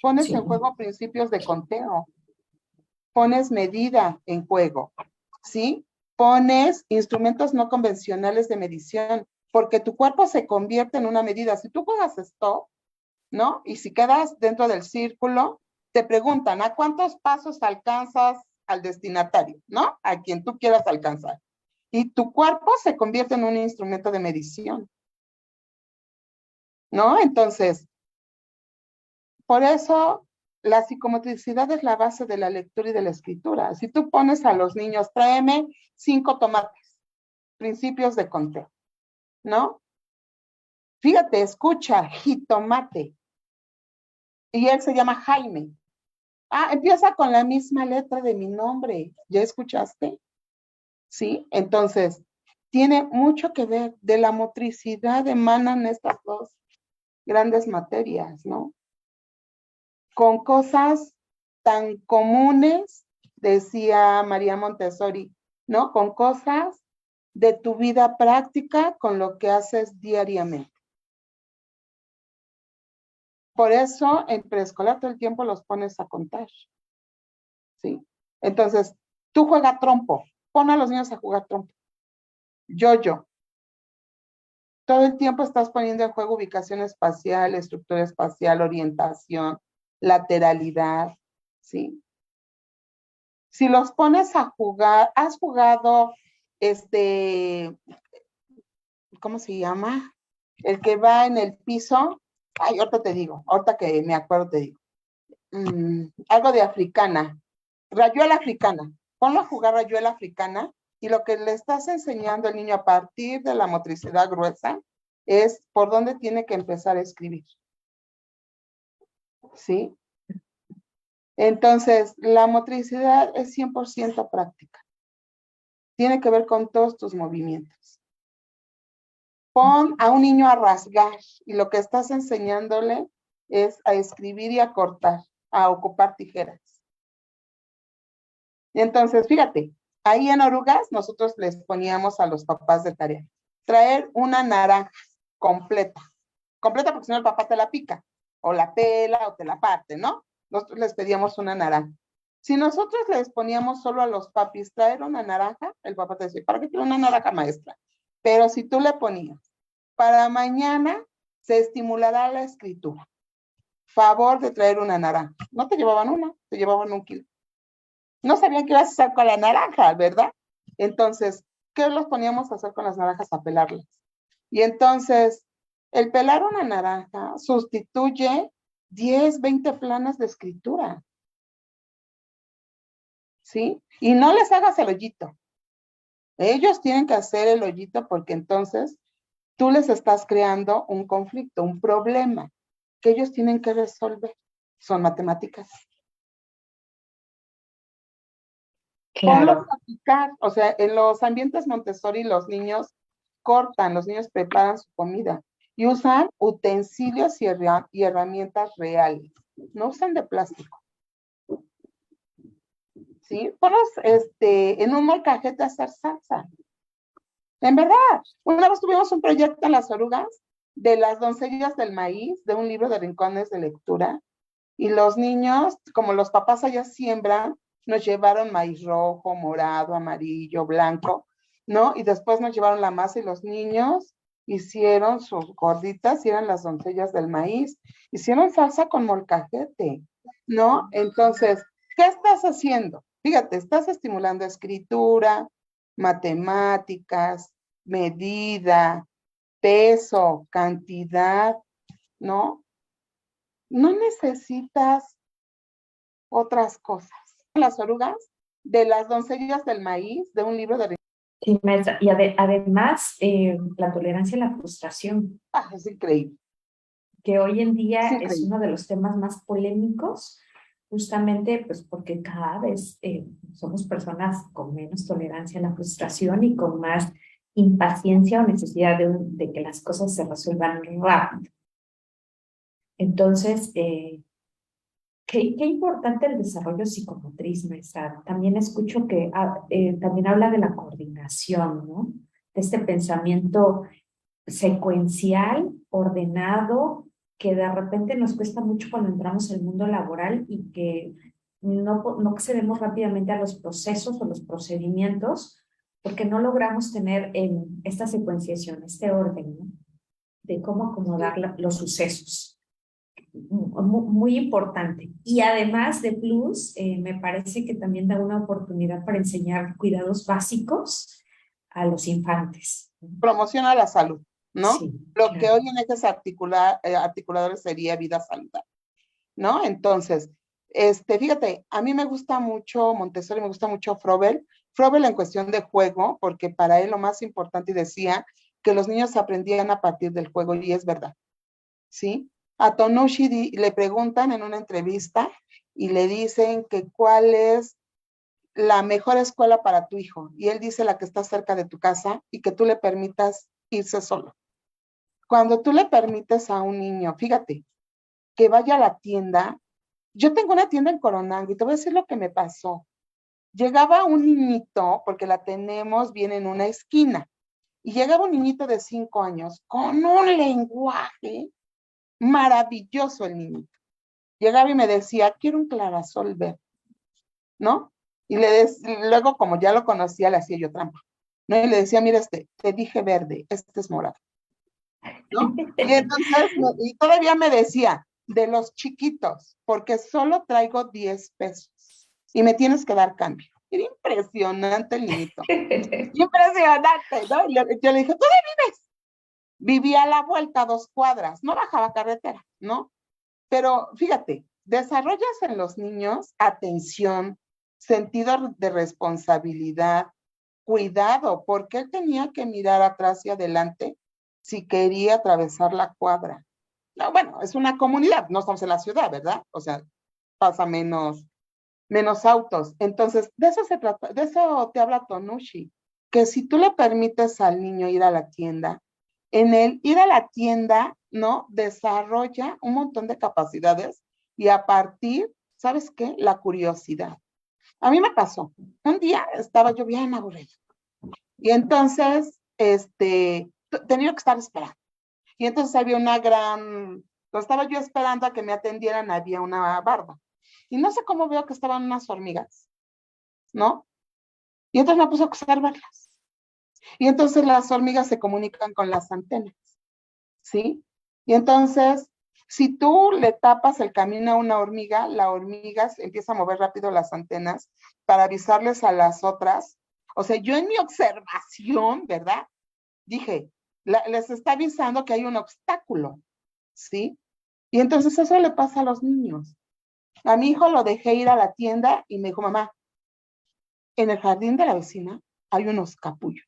Pones Sí. en juego principios de conteo, pones medida en juego, ¿sí? Pones instrumentos no convencionales de medición, porque tu cuerpo se convierte en una medida. Si tú juegas stop, ¿no? Y si quedas dentro del círculo, te preguntan, ¿a cuántos pasos alcanzas al destinatario, ¿no? A quien tú quieras alcanzar. Y tu cuerpo se convierte en un instrumento de medición, ¿no? Entonces, por eso la psicomotricidad es la base de la lectura y de la escritura. Si tú pones a los niños, tráeme 5 tomates, principios de conteo, ¿no? Fíjate, escucha, jitomate. Y él se llama Jaime. Ah, empieza con la misma letra de mi nombre. ¿Ya escuchaste? Sí, entonces, tiene mucho que ver. De la motricidad emanan estas 2 grandes materias, ¿no? Con cosas tan comunes, decía María Montessori, ¿no? Con cosas de tu vida práctica, con lo que haces diariamente. Por eso en preescolar todo el tiempo los pones a contar, ¿sí? Entonces, tú juega trompo, pon a los niños a jugar trompo. Yo. Todo el tiempo estás poniendo en juego ubicación espacial, estructura espacial, orientación, lateralidad, ¿sí? Si los pones a jugar, has jugado ¿cómo se llama? El que va en el piso. Ay, ahorita te digo, ahorita que me acuerdo te digo. Algo de africana. Rayuela africana. Ponlo a jugar rayuela africana y lo que le estás enseñando al niño a partir de la motricidad gruesa es por dónde tiene que empezar a escribir. ¿Sí? Entonces, la motricidad es 100% práctica. Tiene que ver con todos tus movimientos. Pon a un niño a rasgar y lo que estás enseñándole es a escribir y a cortar, a ocupar tijeras. Y entonces, fíjate, ahí en Orugas nosotros les poníamos a los papás de tarea, traer una naranja completa porque si no el papá te la pica, o la pela, o te la parte, ¿no? Nosotros les pedíamos una naranja. Si nosotros les poníamos solo a los papis traer una naranja, el papá te decía, ¿para qué quiero una naranja, maestra? Pero si tú le ponías, para mañana se estimulará la escritura. Favor de traer una naranja. No te llevaban una, te llevaban 1 kilo. No sabían qué ibas a hacer con la naranja, ¿verdad? Entonces, ¿qué los poníamos a hacer con las naranjas? A pelarlas. Y entonces, el pelar una naranja sustituye 10, 20 planas de escritura. ¿Sí? Y no les hagas el hoyito. Ellos tienen que hacer el hoyito porque entonces tú les estás creando un conflicto, un problema que ellos tienen que resolver. Son matemáticas. Ponlos Claro. a picar. O sea, en los ambientes Montessori los niños cortan, los niños preparan su comida y usan utensilios y herramientas reales. No usan de plástico. ¿Sí? Ponlos en un molcajete a hacer salsa. En verdad, una vez tuvimos un proyecto en las orugas de las doncellas del maíz, de un libro de rincones de lectura. Y los niños, como los papás allá siembran, nos llevaron maíz rojo, morado, amarillo, blanco, ¿no? Y después nos llevaron la masa y los niños hicieron sus gorditas y eran las doncellas del maíz. Hicieron salsa con molcajete, ¿no? Entonces, ¿qué estás haciendo? Fíjate, estás estimulando escritura, matemáticas, medida, peso, cantidad, ¿no? No necesitas otras cosas. Las orugas de las doncellas del maíz, de un libro de... Sí, maestra. Y además, la tolerancia a la frustración, Ah, es increíble, que hoy en es día es increíble. uno de los temas más polémicos, justamente pues porque cada vez somos personas con menos tolerancia a la frustración y con más impaciencia o necesidad de que las cosas se resuelvan rápido. Entonces, qué importante el desarrollo psicomotriz, maestra. También escucho que también habla de la coordinación, ¿no? De este pensamiento secuencial, ordenado, que de repente nos cuesta mucho cuando entramos al mundo laboral y que no accedemos rápidamente a los procesos o los procedimientos porque no logramos tener esta secuenciación, este orden, ¿no? De cómo acomodar los sucesos. Muy importante. Y además de plus, me parece que también da una oportunidad para enseñar cuidados básicos a los infantes. Promociona la salud, ¿no? Sí, Lo que claro. hoy en ejes articuladores sería vida saludable, ¿no? Entonces, fíjate, a mí me gusta mucho Montessori, me gusta mucho Froebel. Froebel en cuestión de juego, porque para él lo más importante y decía que los niños aprendían a partir del juego y es verdad. ¿Sí? A Tonushi le preguntan en una entrevista y le dicen que cuál es la mejor escuela para tu hijo. Y él dice la que está cerca de tu casa y que tú le permitas irse solo. Cuando tú le permites a un niño, fíjate, que vaya a la tienda, yo tengo una tienda en Coronango y te voy a decir lo que me pasó. Llegaba un niñito, porque la tenemos bien en una esquina, y llegaba un niñito de 5 años con un lenguaje maravilloso el niño. Llegaba y me decía, quiero un clarasol verde, ¿no? Y luego, como ya lo conocía, le hacía yo trampa, ¿no? Y le decía, mira, te dije verde, este es morado, ¿no? Y entonces, y todavía me decía, de los chiquitos, porque solo traigo 10 pesos y me tienes que dar cambio. Era impresionante el niñito, impresionante, ¿no? Y yo le dije, ¿tú dónde vives? Vivía a la vuelta a 2 cuadras, no bajaba carretera, ¿no? Pero fíjate, desarrollas en los niños atención, sentido de responsabilidad, cuidado, porque él tenía que mirar atrás y adelante si quería atravesar la cuadra. No, bueno, es una comunidad, no estamos en la ciudad, ¿verdad? O sea, pasa menos autos. Entonces, de eso se trata, de eso te habla Tonushi, que si tú le permites al niño ir a la tienda, en el ir a la tienda, ¿no? Desarrolla un montón de capacidades y a partir, ¿sabes qué? La curiosidad. A mí me pasó. Un día estaba yo bien aburrida y entonces, tenía que estar esperando. Y entonces había lo estaba yo esperando a que me atendieran, había una barda. Y no sé cómo veo que estaban unas hormigas, ¿no? Y entonces me puse a observarlas. Y entonces las hormigas se comunican con las antenas, ¿sí? Y entonces, si tú le tapas el camino a una hormiga, la hormiga empieza a mover rápido las antenas para avisarles a las otras. O sea, yo en mi observación, ¿verdad? Dije, les está avisando que hay un obstáculo, ¿sí? Y entonces eso le pasa a los niños. A mi hijo lo dejé ir a la tienda y me dijo, mamá, en el jardín de la vecina hay unos capullos.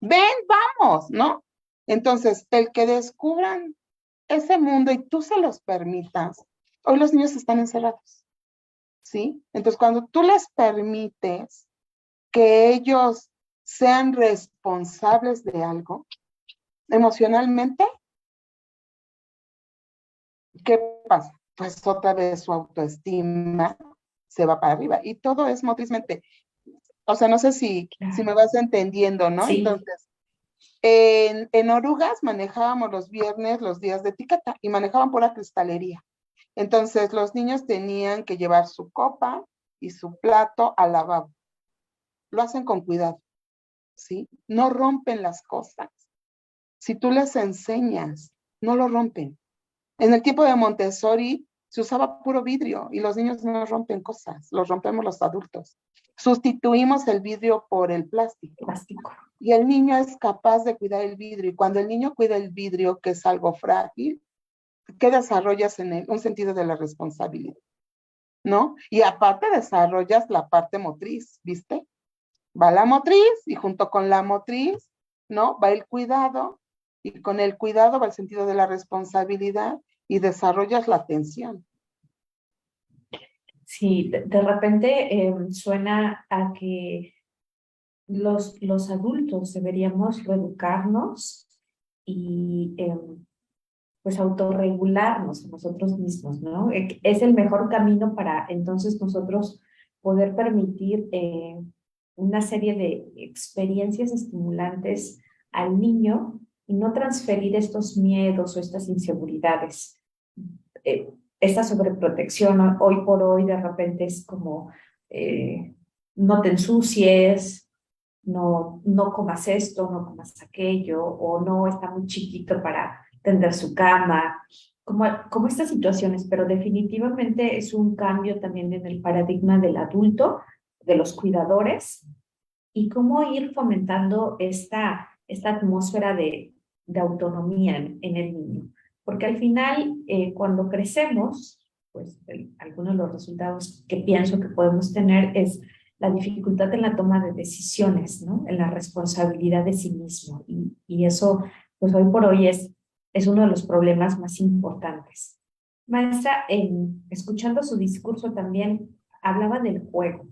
Ven, vamos, ¿no? Entonces, el que descubran ese mundo y tú se los permitas, hoy los niños están encerrados, ¿sí? Entonces, cuando tú les permites que ellos sean responsables de algo, emocionalmente, ¿qué pasa? Pues otra vez su autoestima se va para arriba y todo es motrizmente. O sea, no sé si me Claro. vas entendiendo, ¿no? Sí, Entonces, En Orugas manejábamos los viernes los días de etiqueta y manejaban pura cristalería. Entonces los niños tenían que llevar su copa y su plato al lavabo. Lo hacen con cuidado, ¿sí? No rompen las cosas. Si tú les enseñas, no lo rompen. En el tiempo de Montessori se usaba puro vidrio y los niños no rompen cosas, los rompemos los adultos. Sustituimos el vidrio por el plástico. Plástico. Y el niño es capaz de cuidar el vidrio. Y cuando el niño cuida el vidrio, que es algo frágil, ¿qué desarrollas en él? Un sentido de la responsabilidad, ¿no? Y aparte desarrollas la parte motriz, ¿viste? Va la motriz y junto con la motriz, ¿no? Va el cuidado y con el cuidado va el sentido de la responsabilidad y desarrollas la atención. Sí, de repente suena a que los adultos deberíamos reeducarnos y pues autorregularnos a nosotros mismos, ¿no? Es el mejor camino para entonces nosotros poder permitir una serie de experiencias estimulantes al niño y no transferir estos miedos o estas inseguridades. Esta sobreprotección hoy por hoy de repente es como no te ensucies, no comas esto, no comas aquello, o no está muy chiquito para tender su cama, como estas situaciones, pero definitivamente es un cambio también en el paradigma del adulto, de los cuidadores, y cómo ir fomentando esta atmósfera de autonomía en el niño. Porque al final, cuando crecemos, pues algunos de los resultados que pienso que podemos tener es la dificultad en la toma de decisiones, ¿no? En la responsabilidad de sí mismo. Y eso, pues hoy por hoy es uno de los problemas más importantes. Maestra, escuchando su discurso también hablaba del juego.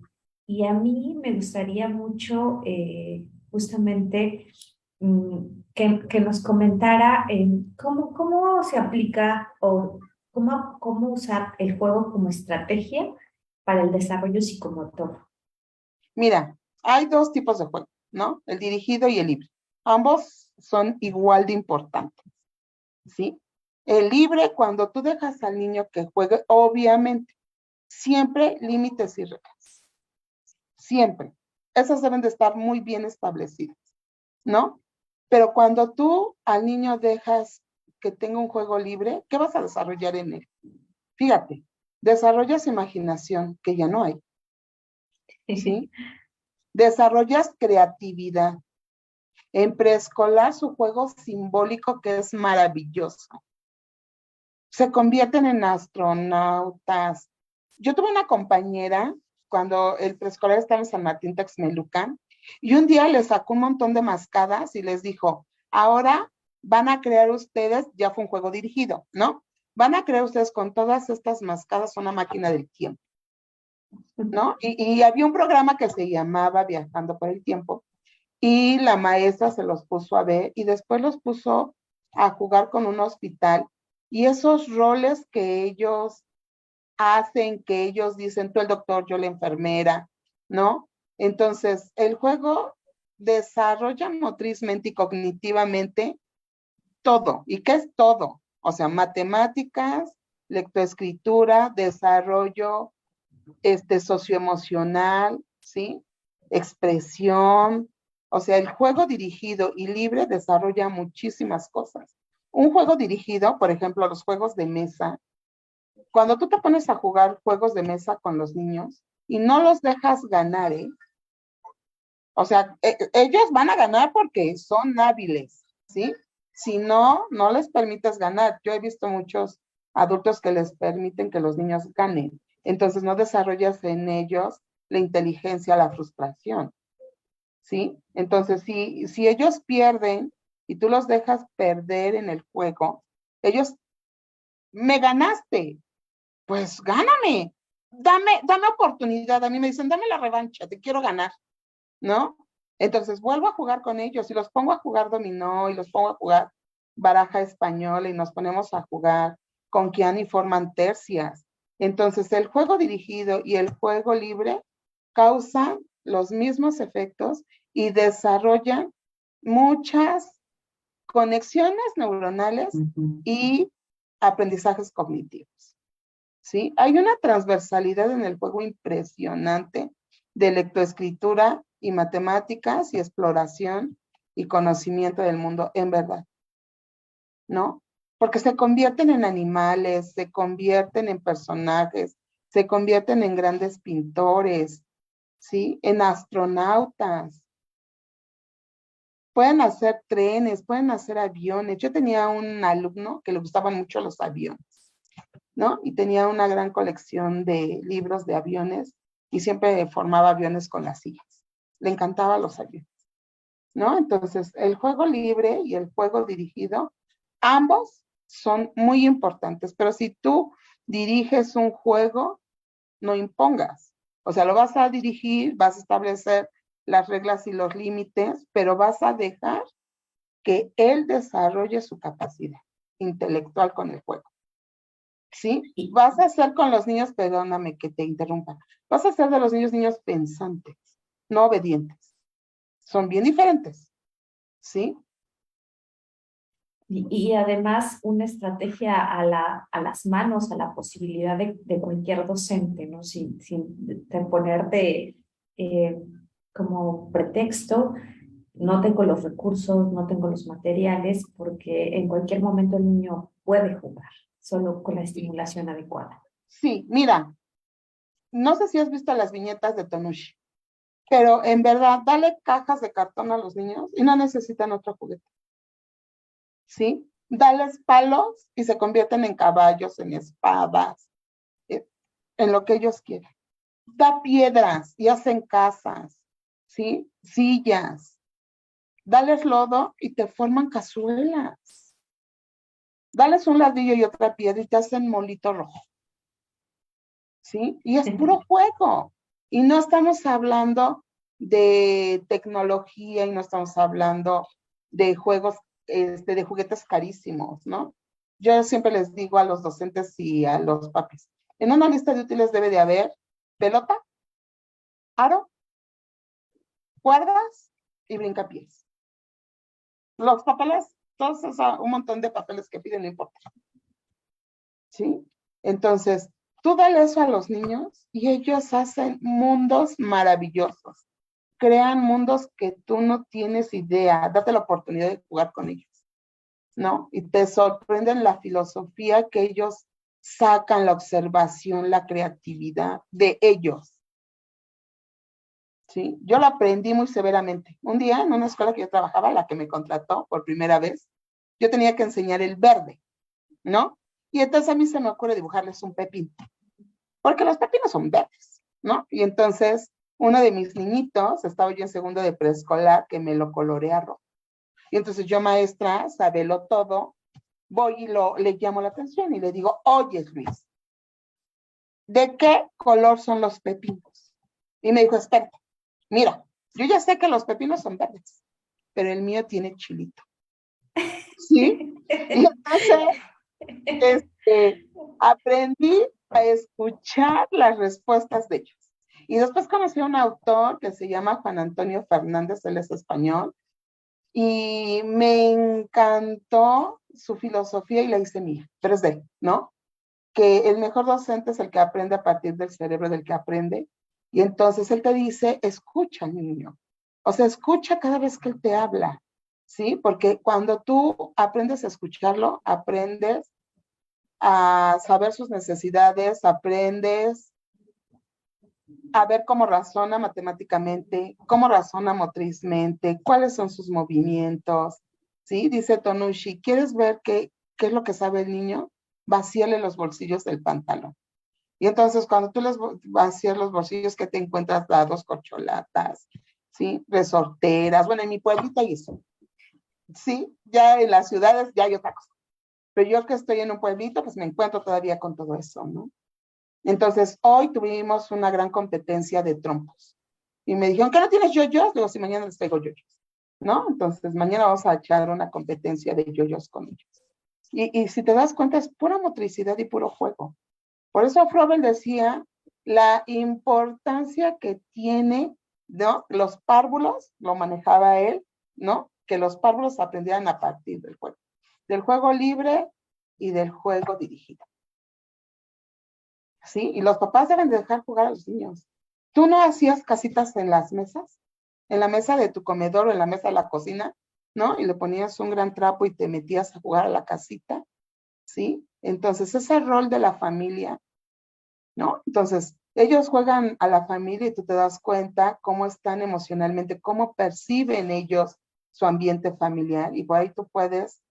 Y a mí me gustaría mucho justamente que nos comentara cómo se aplica o cómo usar el juego como estrategia para el desarrollo psicomotor. Mira, hay dos tipos de juego, ¿no? El dirigido y el libre. Ambos son igual de importantes, ¿sí? El libre, cuando tú dejas al niño que juegue, obviamente, siempre límites y reglas. Siempre. Esas deben de estar muy bien establecidas, ¿no? Pero cuando tú al niño dejas que tenga un juego libre, ¿qué vas a desarrollar en él? Fíjate, desarrollas imaginación, que ya no hay, ¿sí? Desarrollas creatividad. En preescolar, su juego simbólico que es maravilloso. Se convierten en astronautas. Yo tuve una compañera cuando el preescolar estaba en San Martín Texmelucan y un día les sacó un montón de mascadas y les dijo, ahora van a crear ustedes, ya fue un juego dirigido, ¿no? Van a crear ustedes con todas estas mascadas una máquina del tiempo, ¿no? Y había un programa que se llamaba Viajando por el Tiempo y la maestra se los puso a ver y después los puso a jugar con un hospital y esos roles que ellos hacen, que ellos dicen, tú el doctor, yo la enfermera, ¿no? Entonces, el juego desarrolla motrizmente y cognitivamente todo. ¿Y qué es todo? O sea, matemáticas, lectoescritura, desarrollo socioemocional, ¿sí? Expresión. O sea, el juego dirigido y libre desarrolla muchísimas cosas. Un juego dirigido, por ejemplo, los juegos de mesa, cuando tú te pones a jugar juegos de mesa con los niños y no los dejas ganar, ¿eh? O sea, ellos van a ganar porque son hábiles, ¿sí? Si no, no les permites ganar. Yo he visto muchos adultos que les permiten que los niños ganen. Entonces no desarrollas en ellos la inteligencia, la frustración, ¿sí? Entonces, si ellos pierden y tú los dejas perder en el juego, ellos, me ganaste, pues gáname, dame oportunidad. A mí me dicen, dame la revancha, te quiero ganar, ¿no? Entonces vuelvo a jugar con ellos y los pongo a jugar dominó y los pongo a jugar baraja española y nos ponemos a jugar con quién y forman tercias. Entonces el juego dirigido y el juego libre causan los mismos efectos y desarrollan muchas conexiones neuronales Ujú. y aprendizajes cognitivos, ¿sí? Hay una transversalidad en el juego impresionante de lectoescritura y matemáticas y exploración y conocimiento del mundo, en verdad, ¿no? Porque se convierten en animales, se convierten en personajes, se convierten en grandes pintores, ¿sí? En astronautas. Pueden hacer trenes, pueden hacer aviones. Yo tenía un alumno que le gustaban mucho los aviones, ¿no? Y tenía una gran colección de libros de aviones y siempre formaba aviones con las sillas. Le encantaban los aviones, ¿no? Entonces, el juego libre y el juego dirigido, ambos son muy importantes, pero si tú diriges un juego, no impongas. O sea, lo vas a dirigir, vas a establecer las reglas y los límites, pero vas a dejar que él desarrolle su capacidad intelectual con el juego. ¿Sí? Y, Vas a hacer con los niños, perdóname que te interrumpa, vas a hacer de los niños pensantes, no obedientes. Son bien diferentes, ¿sí? y además una estrategia a las manos, a la posibilidad de cualquier docente, ¿no? Sin ponerte como pretexto, no tengo los recursos, no tengo los materiales, porque en cualquier momento el niño puede jugar, solo con la Sí, estimulación adecuada. sí, mira, no sé si has visto las viñetas de Tonushi, pero en verdad, dale cajas de cartón a los niños y no necesitan otro juguete, ¿sí? Dales palos y se convierten en caballos, en espadas, eh, en lo que ellos quieran. Da piedras y hacen casas, ¿sí? Sillas. Dales lodo y te forman cazuelas. Dales un ladrillo y otra piedra y te hacen molito rojo, ¿sí? Y es puro juego. Y no estamos hablando de tecnología y no estamos hablando de juegos, de juguetes carísimos, ¿no? Yo siempre les digo a los docentes y a los papis, en una lista de útiles debe de haber pelota, aro, cuerdas y brincapiés. Los papeles, todos esos, un montón de papeles que piden, no importa, ¿sí? Entonces, tú dale eso a los niños y ellos hacen mundos maravillosos. Crean mundos que tú no tienes idea. Date la oportunidad de jugar con ellos, ¿no? Y te sorprenden la filosofía que ellos sacan, la observación, la creatividad de ellos, ¿sí? Yo lo aprendí muy severamente. Un día en una escuela que yo trabajaba, la que me contrató por primera vez, yo tenía que enseñar el verde, ¿no? Y entonces a mí se me ocurre dibujarles un pepino, porque los pepinos son verdes, ¿no? Y entonces uno de mis niñitos, estaba yo en segundo de preescolar, que me lo colorea rojo. Y entonces yo, maestra, sabelo todo, voy y le llamo la atención y le digo, oye, Luis, ¿de qué color son los pepinos? Y me dijo, espera, mira, yo ya sé que los pepinos son verdes, pero el mío tiene chilito, ¿sí? Y entonces, este, aprendí a escuchar las respuestas de ellos. Y después conocí a un autor que se llama Juan Antonio Fernández, él es español, y me encantó su filosofía y la hice mía, pero es de él, ¿no? Que el mejor docente es el que aprende a partir del cerebro del que aprende, y entonces él te dice, escucha, niño, o sea, escucha cada vez que él te habla, ¿sí? Porque cuando tú aprendes a escucharlo, aprendes a saber sus necesidades, aprendes a ver cómo razona matemáticamente, cómo razona motrizmente, cuáles son sus movimientos, ¿sí? Dice Tonushi, ¿quieres ver qué es lo que sabe el niño? Vacíale los bolsillos del pantalón. Y entonces cuando tú les vacías los bolsillos, ¿qué te encuentras? Dados, corcholatas, ¿sí? Resorteras, bueno, en mi pueblita y eso, ¿sí? Ya en las ciudades ya hay otra cosa. Pero yo que estoy en un pueblito, pues me encuentro todavía con todo eso, ¿no? Entonces, hoy tuvimos una gran competencia de trompos. Y me dijeron, ¿qué no tienes yoyos? Digo, sí, mañana les traigo yoyos, ¿no? Entonces, mañana vamos a echar una competencia de yoyos con ellos. Y si te das cuenta, es pura motricidad y puro juego. Por eso Froebel decía la importancia que tiene, ¿no? Los párvulos, lo manejaba él, ¿no? que los párvulos aprendieran a partir del juego libre y del juego dirigido. ¿Sí? Y los papás deben de dejar jugar a los niños. ¿Tú no hacías casitas en las mesas? En la mesa de tu comedor o en la mesa de la cocina, ¿no? Y le ponías un gran trapo y te metías a jugar a la casita, ¿sí? Entonces, ese rol de la familia, ¿no? Entonces, ellos juegan a la familia y tú te das cuenta cómo están emocionalmente, cómo perciben ellos su ambiente familiar, y por ahí tú puedes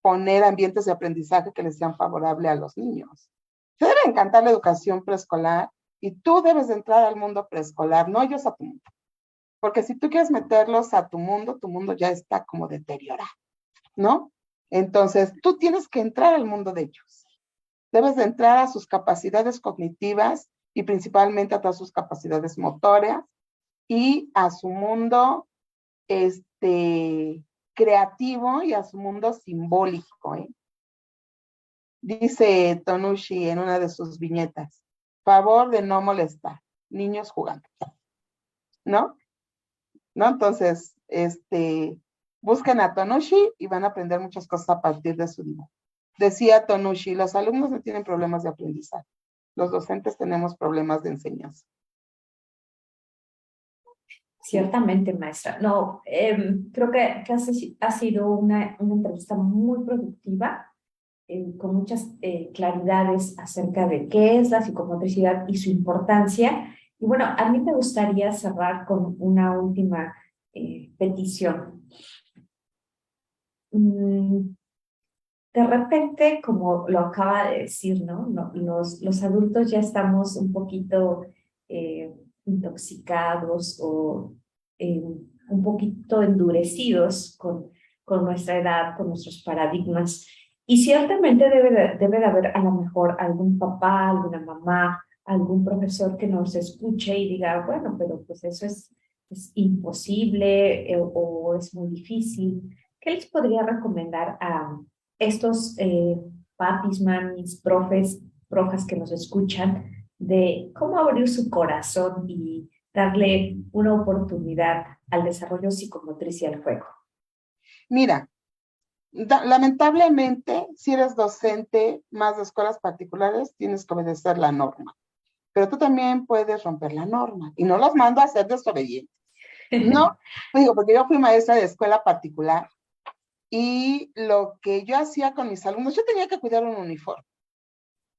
poner ambientes de aprendizaje que les sean favorables a los niños. Te debe encantar la educación preescolar y tú debes de entrar al mundo preescolar, no ellos a tu mundo. Porque si tú quieres meterlos a tu mundo ya está como deteriorado, ¿no? Entonces, tú tienes que entrar al mundo de ellos. Debes de entrar a sus capacidades cognitivas y principalmente a todas sus capacidades motoras y a su mundo creativo y a su mundo simbólico, ¿eh? Dice Tonushi en una de sus viñetas, favor de no molestar, niños jugando, ¿no? ¿No? Entonces, busquen a Tonushi y van a aprender muchas cosas a partir de su dibujo. Decía Tonushi, los alumnos no tienen problemas de aprendizaje, los docentes tenemos problemas de enseñanza. Ciertamente, maestra. No, creo que ha sido una entrevista muy productiva, con muchas claridades acerca de qué es la psicomotricidad y su importancia. Y bueno, a mí me gustaría cerrar con una última petición. De repente, como lo acaba de decir, ¿no? Los adultos ya estamos un poquito intoxicados o un poquito endurecidos con nuestra edad, con nuestros paradigmas. Y ciertamente debe de haber a lo mejor algún papá, alguna mamá, algún profesor que nos escuche y diga, bueno, pero pues eso es imposible o es muy difícil. ¿Qué les podría recomendar a estos papis, mamis, profas que nos escuchan de cómo abrir su corazón y darle una oportunidad al desarrollo psicomotriz y al juego? Mira, lamentablemente, si eres docente más de escuelas particulares, tienes que obedecer la norma. Pero tú también puedes romper la norma y no los mando a ser desobedientes. No, digo, porque yo fui maestra de escuela particular y lo que yo hacía con mis alumnos, yo tenía que cuidar un uniforme.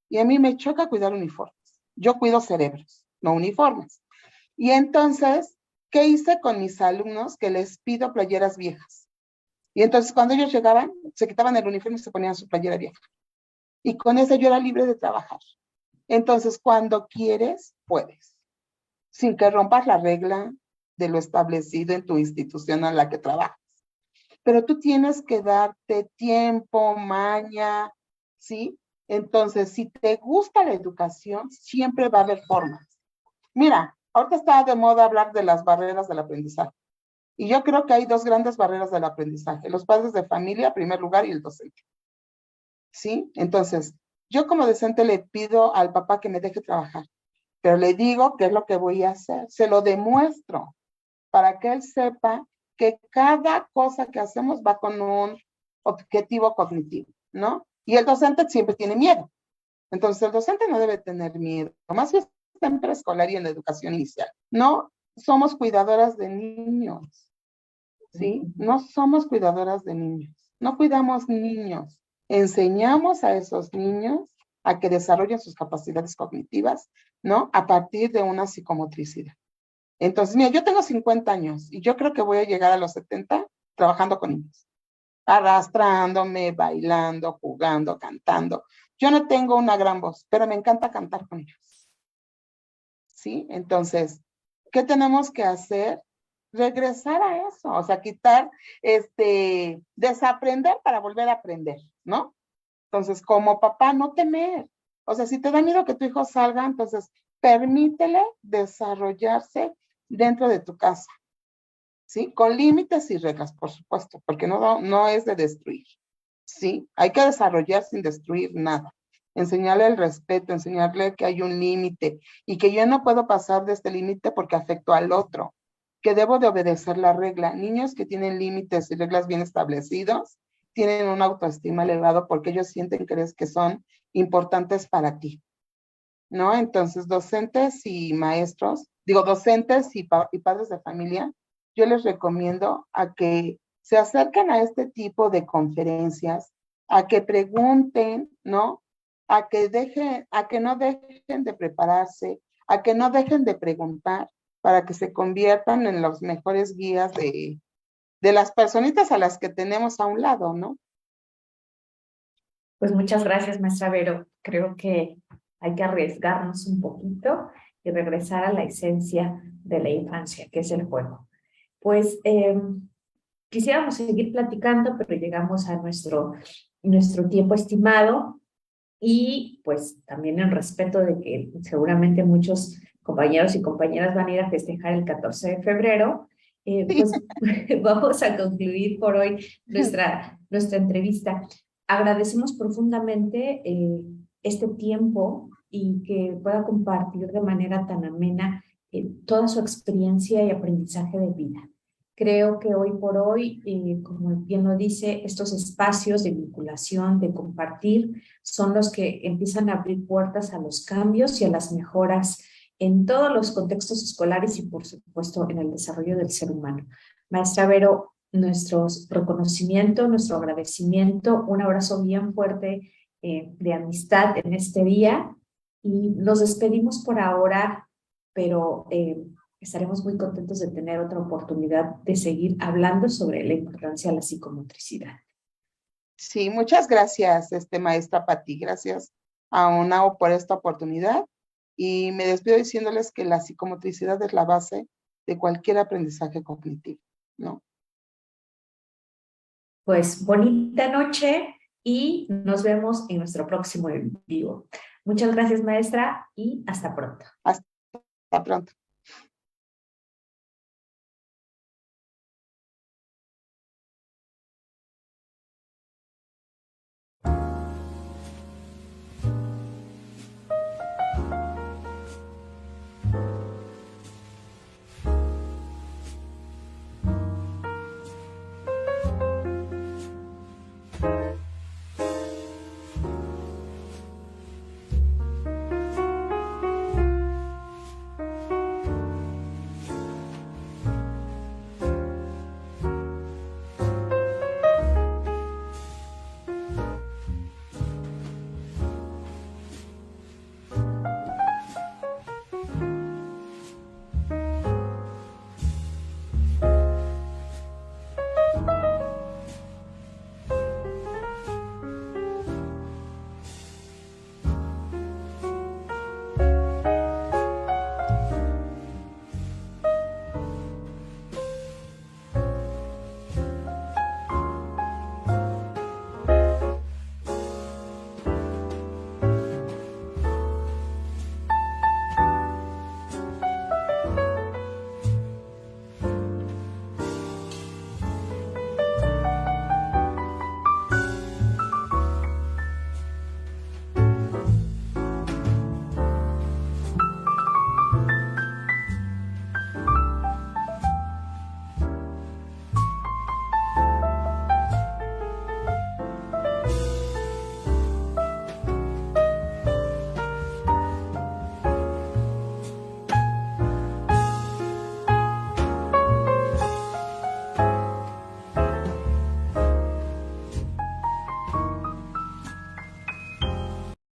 Y a mí me choca cuidar uniformes. Yo cuido cerebros, no uniformes. Y entonces, ¿qué hice con mis alumnos? Que les pido playeras viejas. Y entonces cuando ellos llegaban, se quitaban el uniforme y se ponían su playera vieja. Y con eso yo era libre de trabajar. Entonces, cuando quieres, puedes. Sin que rompas la regla de lo establecido en tu institución en la que trabajas. Pero tú tienes que darte tiempo, maña, ¿sí? Entonces, si te gusta la educación, siempre va a haber formas. Mira, ahorita está de moda hablar de las barreras del aprendizaje. Y yo creo que hay dos grandes barreras del aprendizaje. Los padres de familia, en primer lugar, y el docente. ¿Sí? Entonces, yo como docente le pido al papá que me deje trabajar, pero le digo qué es lo que voy a hacer. Se lo demuestro para que él sepa que cada cosa que hacemos va con un objetivo cognitivo, ¿no? Y el docente siempre tiene miedo. Entonces, el docente no debe tener miedo, más si está en preescolar y en la educación inicial. No somos cuidadoras de niños, ¿sí? No somos cuidadoras de niños. No cuidamos niños. Enseñamos a esos niños a que desarrollen sus capacidades cognitivas, ¿no? A partir de una psicomotricidad. Entonces, mira, yo tengo 50 años y yo creo que voy a llegar a los 70 trabajando con niños, arrastrándome, bailando, jugando, cantando. Yo no tengo una gran voz, pero me encanta cantar con ellos. ¿Sí? Entonces, ¿qué tenemos que hacer? Regresar a eso, o sea, quitar, desaprender para volver a aprender, ¿no? Entonces, como papá, no temer. O sea, si te da miedo que tu hijo salga, entonces permítele desarrollarse dentro de tu casa, ¿sí? Con límites y reglas, por supuesto, porque no es de destruir, ¿sí? Hay que desarrollar sin destruir nada. Enseñarle el respeto, enseñarle que hay un límite y que yo no puedo pasar de este límite porque afecto al otro. que debo de obedecer la regla. Niños que tienen límites y reglas bien establecidos tienen una autoestima elevado porque ellos sienten que son importantes para ti, ¿no? Entonces, docentes y maestros, digo, docentes y padres de familia, yo les recomiendo a que se acerquen a este tipo de conferencias, a que pregunten, ¿no? A que no dejen de prepararse, a que no dejen de preguntar para que se conviertan en los mejores guías de las personitas a las que tenemos a un lado, ¿no? Pues muchas gracias, maestra Vero. Creo que hay que arriesgarnos un poquito y regresar a la esencia de la infancia, que es el juego. Pues quisiéramos seguir platicando, pero llegamos a nuestro tiempo estimado y pues también en respeto de que seguramente muchos compañeros y compañeras van a ir a festejar el 14 de febrero, pues vamos a concluir por hoy nuestra entrevista. Agradecemos profundamente este tiempo y que pueda compartir de manera tan amena toda su experiencia y aprendizaje de vida. Creo que hoy por hoy, como bien lo dice, estos espacios de vinculación, de compartir, son los que empiezan a abrir puertas a los cambios y a las mejoras en todos los contextos escolares y, por supuesto, en el desarrollo del ser humano. Maestra Vero, nuestro reconocimiento, nuestro agradecimiento, un abrazo bien fuerte de amistad en este día y nos despedimos por ahora, pero estaremos muy contentos de tener otra oportunidad de seguir hablando sobre la importancia de la psicomotricidad. Sí, muchas gracias, maestra Pati. Gracias a UNAO por esta oportunidad. Y me despido diciéndoles que la psicomotricidad es la base de cualquier aprendizaje cognitivo, ¿no? Pues bonita noche y nos vemos en nuestro próximo en vivo. Muchas gracias, maestra, y hasta pronto. Hasta pronto.